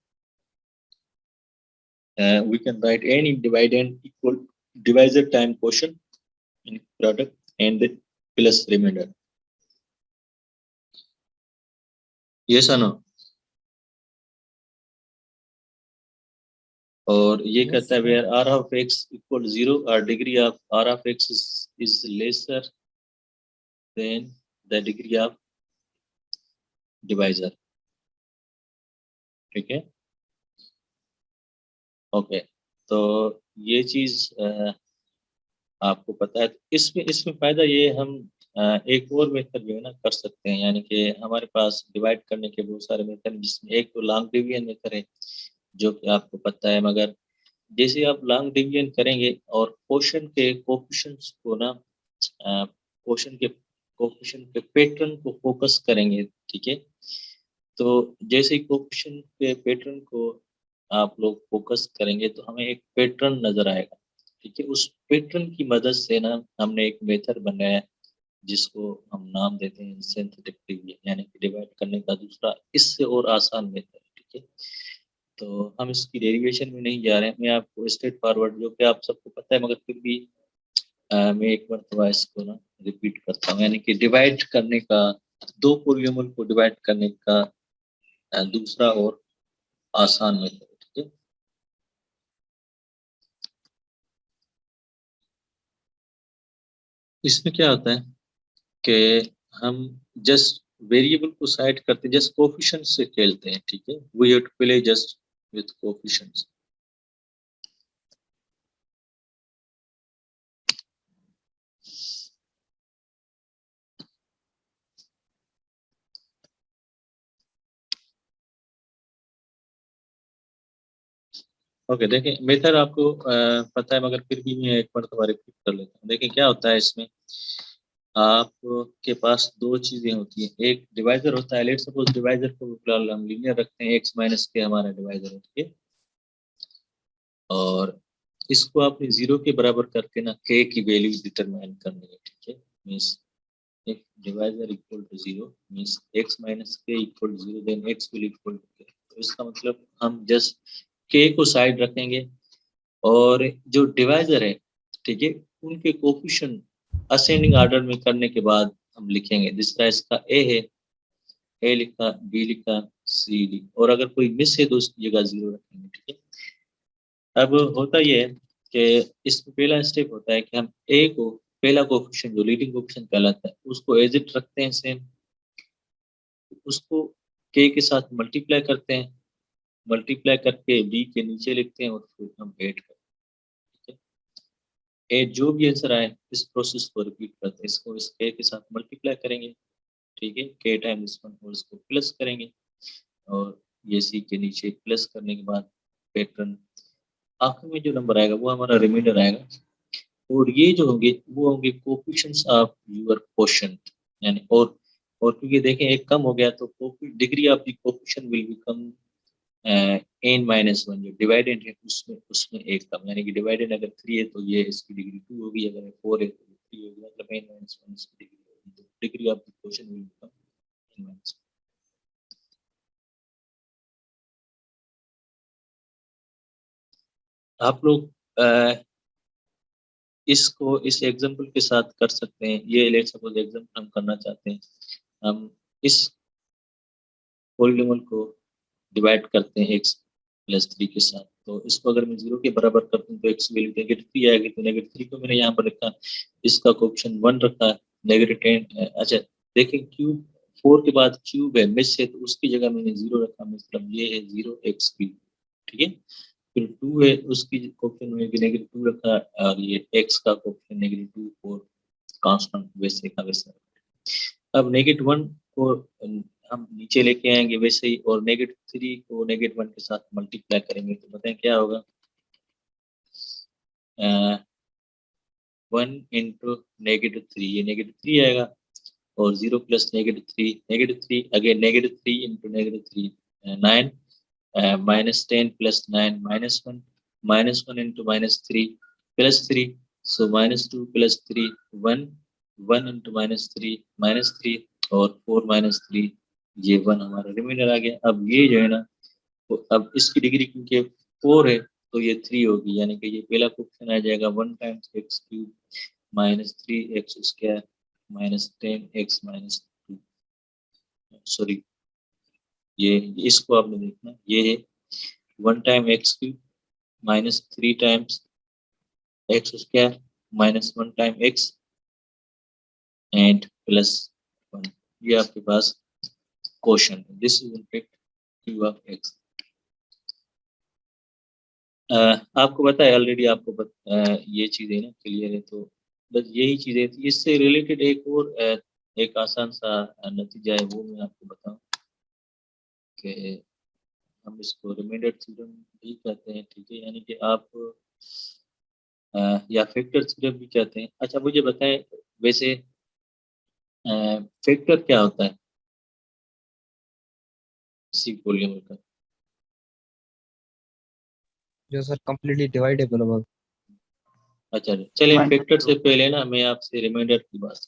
we can write any dividend equal divisor time quotient in product and the plus remainder, yes or no? और ये Yes, कहता है sir. where r of x equal 0 or degree of r of x is lesser than the degree of divisor, ठीक है। Okay, तो ये चीज आपको पता है। इसमें इसमें फायदा ये हम एक और मेथड जो है ना कर सकते हैं, यानी कि हमारे पास डिवाइड करने के बहुत सारे मेथड हैं, जिसमें एक तो लॉन्ग डिवीजन मेथड है जो कि आपको पता है, मगर जैसे आप लॉन्ग डिवीजन करेंगे और क्वेश्चन के कोफिशिएंट्स को ना क्वेश्चन के कोफिशिएंट के पैटर्न को फोकस करेंगे, ठीक है, तो जैसे ही कोफिशिएंट के पैटर्न को आप लोग फोकस करेंगे तो हमें एक पैटर्न नजर आएगा, ठीक है। उस पैटर्न की मदद से ना हमने एक मेथड बनाया है जिसको हम नाम देते हैं सिंथेटिक डिवीजन, यानी कि डिवाइड करने का दूसरा इससे और आसान मेथड है, ठीक है। तो हम इसकी डेरिवेशन में नहीं जा रहे हैं, मैं आपको स्ट्रेट फॉरवर्ड जो कि आप सबको पता है मगर फिर भी मैं एक मरतबा इसको ना रिपीट करता हूँ, यानी कि डिवाइड करने का, दो पॉलीनोमियल को डिवाइड करने का दूसरा और आसान मेथड, ठीक है। इसमें क्या होता है कि हम जस्ट वेरिएबल को साइड करते, जस्ट कोफिशिएंट से खेलते हैं, ठीक है। We have to play just with coefficients. Okay, देखें मेथड आपको पता है, मगर फिर भी मैं एक मरतबा रिपीट कर लेता हूँ। देखें क्या होता है इसमें, आपके पास दो चीजें होती हैं, एक डिवाइजर होता है। लेट्स सपोज डिवाइजर को फिलहाल हम लीनियर रखते हैं, x माइनस के हमारा डिवाइजर है, ठीक है। और इसको आपने 0 के बराबर करके ना k की वैल्यू डिटरमाइन करनी है, ठीक है। Means if divisor equal to 0 means x minus k equal to 0, then x will equal to k। तो इसका मतलब हम जस्ट k को साइड रखेंगे और जो डिवाइजर है, ठीक है, उनके कोफिशिएंट असेंडिंग ऑर्डर में करने के बाद हम लिखेंगे। जिस तरह इसका a है, a लिखा, b लिखा, c लिखा, और अगर कोई मिस है तो उसकी जगह 0 रखेंगे, ठीक है। अब होता यह है कि इसमें पहला स्टेप होता है कि हम a को, पहला कोफिशिएंट जो लीडिंग कोफिशिएंट कहलाता है, उसको एज इट रखते हैं सेम, उसको k के साथ मल्टीप्लाई करते हैं, मल्टीप्लाई करके b के नीचे लिखते हैं और फिर हम ऐड करते हैं, ठीक है। जो भी आंसर आए इस प्रोसेस को रिपीट करते हैं, इसको इस k के साथ मल्टीप्लाई करेंगे, ठीक है, k टाइम इस वन, और इसको प्लस करेंगे, और ये c के नीचे प्लस करने के बाद पैटर्न, आखिर में जो नंबर आएगा वो हमारा रिमाइंडर आएगा। और ये जो होंगे वो होंगे कोफिशिएंट्स ऑफ योर क्वोशिएंट, यानी और क्योंकि देखें एक कम हो गया तो degree of the coefficient will become n minus one. जो डिवाइडेंड है उसमें उसमें एक कम, यानी कि डिवाइडेंड अगर 3 है तो ये इसकी डिग्री 2 होगी, अगर 4 है तो 3 होगी, मतलब n माइनस वन इसकी डिग्री होगी। तो degree of the quotient will become n minus. आप लोग इसको इस एग्जांपल के साथ कर सकते हैं। ये लेट्स सपोज एग्जांपल हम करना चाहते हैं, हम इस पॉलीनोमियल को डिवाइड करते हैं x प्लस 3 के साथ। तो इसको अगर मैं 0 के बराबर करता हूँ तो x वैल्यू -3 आएगी, तो -3 को मैंने यहाँ पर रखा, इसका कोएफिशिएंट 1 रखा, -10। अच्छा देखिए क्यूब 4 के बाद क्यूब है, मिस है, तो उसकी जगह मैंने 0 रखा, मतलब ये है 0x क्यूब, ठीक है। फिर 2 है, उसकी कोएफिशिएंट मैंने -2 रखा, और ये x का कोएफिशिएंट -2 और कांस्टेंट वैसे का वैसा। अब -1 को हम नीचे लेके आएंगे वैसे ही, और -3 को -1 के साथ मल्टीप्लाई करेंगे, तो बताएं क्या होगा। 1 इंटू -3, ये -3 आएगा, और 0 plus -3 again -3 into -3 9, -10 plus 9 -1, -1 into -3 +3, सो -2 प्लस 3 1, 1 इंटू -3 और 4 -3, ये 1 हमारा रिमाइंडर आ गया। अब ये जो है ना, तो अब इसकी डिग्री क्योंकि 4 है तो ये 3 होगी, यानी कि ये पहला क्वेश्चन आ जाएगा 1 times x cube -3x square -10x -2। Sorry, ये इसको आपने देखना, ये है 1 time x cube -3 times x square -1 time x and +1। ये आपके पास क्वेश्चन है। This is in fact Q of x। आपको पता है ऑलरेडी, आपको ये चीज़ें ना क्लियर है, तो बस यही चीज़ें थी। इससे रिलेटेड एक और एक आसान सा नतीजा है, वो मैं आपको बताऊं कि हम इसको रिमाइंडर थ्योरम भी कहते हैं, ठीक है, यानी कि आप या फैक्टर थ्योरम भी कहते हैं। अच्छा मुझे बताएं वैसे फैक्टर क्या होता है इसी पॉलीनोमियल का। जो सर कंप्लीटली डिवाइडेबल होगा। अच्छा चलिए, One, फैक्टर से two. पहले ना मैं आपसे रिमाइंडर की बात,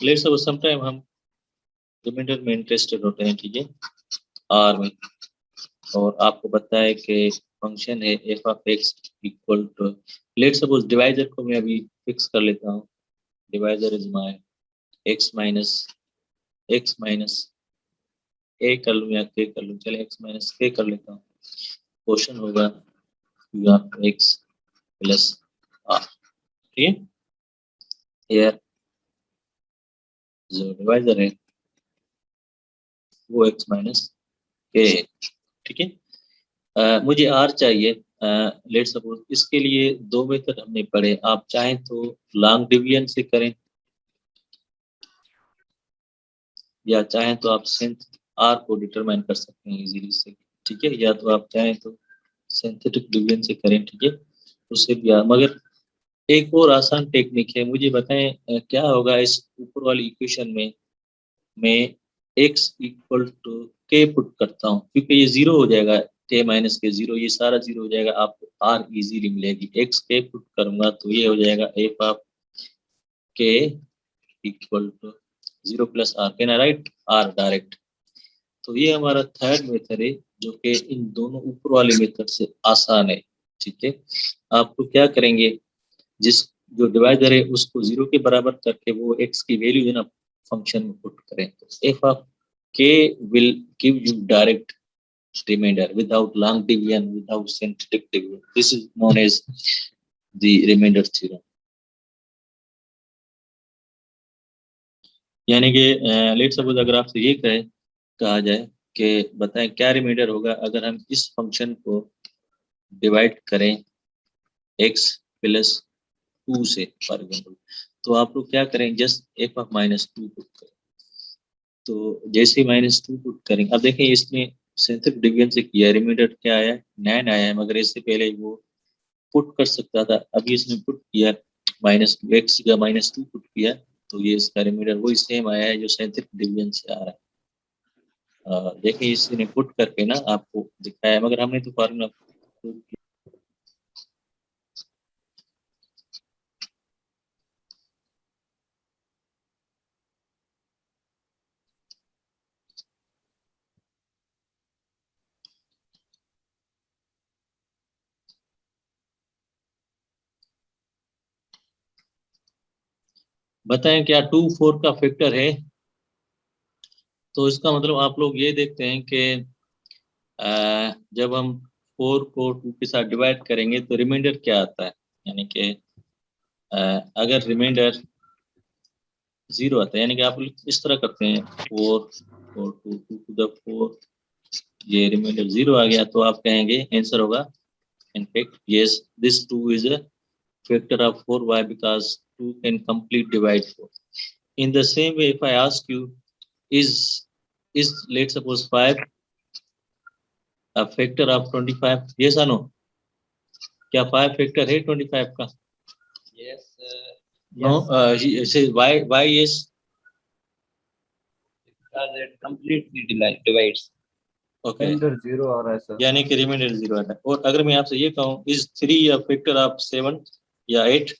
लेट्स सपोज समटाइम हम रिमाइंडर में इंटरेस्टेड होते हैं, ठीक है, आर में, और आपको पता है कि फंक्शन है f of x equal to, let suppose divisor को मैं अभी फिक्स कर लेता हूँ, divisor is my x minus a कर लूँ या के कर लूँ, चले एक्स माइनस के कर लेता हूँ, क्वेश्चन होगा u of x plus r, ठीक है। यार जो डिवाइजर है वो एक्स माइनस के है, ठीक है। मुझे आर चाहिए, लेट सपोज इसके लिए दो मेथड हमने पढ़े, आप चाहें तो लॉन्ग डिवीजन से करें या चाहें तो आप सिंथ आर को डिटरमाइन कर सकते हैं इजीली से, ठीक है, या तो आप चाहें तो सिंथेटिक डिवीजन से करें, ठीक है, उससे भी मगर एक और आसान टेक्निक है, मुझे बताएं क्या होगा इस ऊपर वाली इक्वेशन में मैं x इक्वल टू के पुट करता हूँ, क्योंकि ये जीरो हो जाएगा, k माइनस के जीरो, ये सारा जीरो हो जाएगा, आपको r इजीली मिलेगी, x के पुट करूंगा तो ये हो जाएगा f of k equal to zero plus r, can I write r direct. तो ये हमारा थर्ड मेथड है जो कि इन दोनों ऊपर वाले मेथड से आसान है, ठीक है। आपको क्या करेंगे, जिस जो डिवाइडर है उसको जीरो के बराबर करके वो x की वैल्यू है ना फंक्शन में पुट करें, तो f of k will give you direct remainder without long division, without synthetic division, this is known as the remainder theorem. यानी कि लेट सपोज अगर आपसे ये कहा जाए कि बताएं क्या रिमाइंडर होगा अगर हम इस फंक्शन को डिवाइड करें x प्लस 2 से फॉर एग्जाम्पल, तो आप लोग क्या करें, just F of minus 2 put करें, तो जैसे माइनस 2 पुट करेंगे, अब देखें इसने सिंथेटिक डिवीजन से किया, रिमाइंडर क्या आया 9 आया है, मगर इससे पहले वो पुट कर सकता था, अभी इसने पुट किया माइनस एक्स का माइनस 2 पुट किया, तो ये इसका रिमाइंडर वही सेम आया है जो सिंथेटिक डिवीजन से आ रहा है। देखिए इसने पुट करके ना आपको दिखाया, मगर हमने तो फार्मूला बताएं क्या 2 4 का फैक्टर है, तो इसका मतलब आप लोग ये देखते हैं कि जब हम 4 को 2 के साथ डिवाइड करेंगे तो रिमाइंडर क्या आता है, यानी कि अगर रिमाइंडर 0 आता है, यानी कि आप लोग इस तरह करते हैं 4 और 2 टू द 4, ये रिमाइंडर 0 आ गया, तो आप कहेंगे आंसर होगा in fact yes this 2 is a factor of 4, why because 2 can complete divide 4. In the same way if I ask you is let's suppose 5 a factor of 25, yes or no, क्या 5 factor है 25 का? Yes. No, he says why yes, Because it completely divides. okay, remainder 0 आ रहा है sir. यानी कि reminder 0 आता है। और अगर मैं आपसे ये कहूँ is 3 a factor of 7 या 8?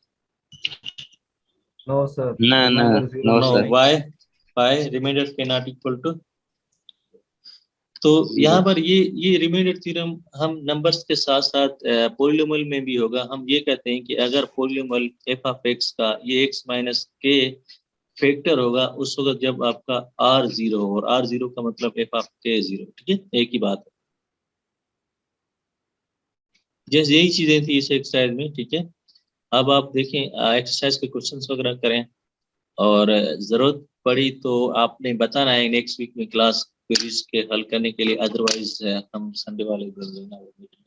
No sir, No, no, remainder 0 no, No, sir. why remainder cannot equal to, तो यहाँ पर ये रिमाइंडर थ्योरम हम नंबर्स के साथ साथ पॉलिनोमियल में भी होगा। हम ये कहते हैं कि अगर पॉलिनोमियल एफ ऑफ एक्स का ये एक्स माइनस के फैक्टर होगा उस वक्त जब आपका आर 0 हो, और आर 0 का मतलब एफ ऑफ के 0, ठीक है, एक ही बात है। जैसे यही चीजें थी इस एक्सरसाइज में, ठीक है। अब आप देखें एक्सरसाइज के क्वेश्चंस वगैरह करें, और जरूरत पड़ी तो आपने बताना है नेक्स्ट वीक में क्लास क्वेरीज के हल करने के लिए, अदरवाइज हम संडे वाले दिन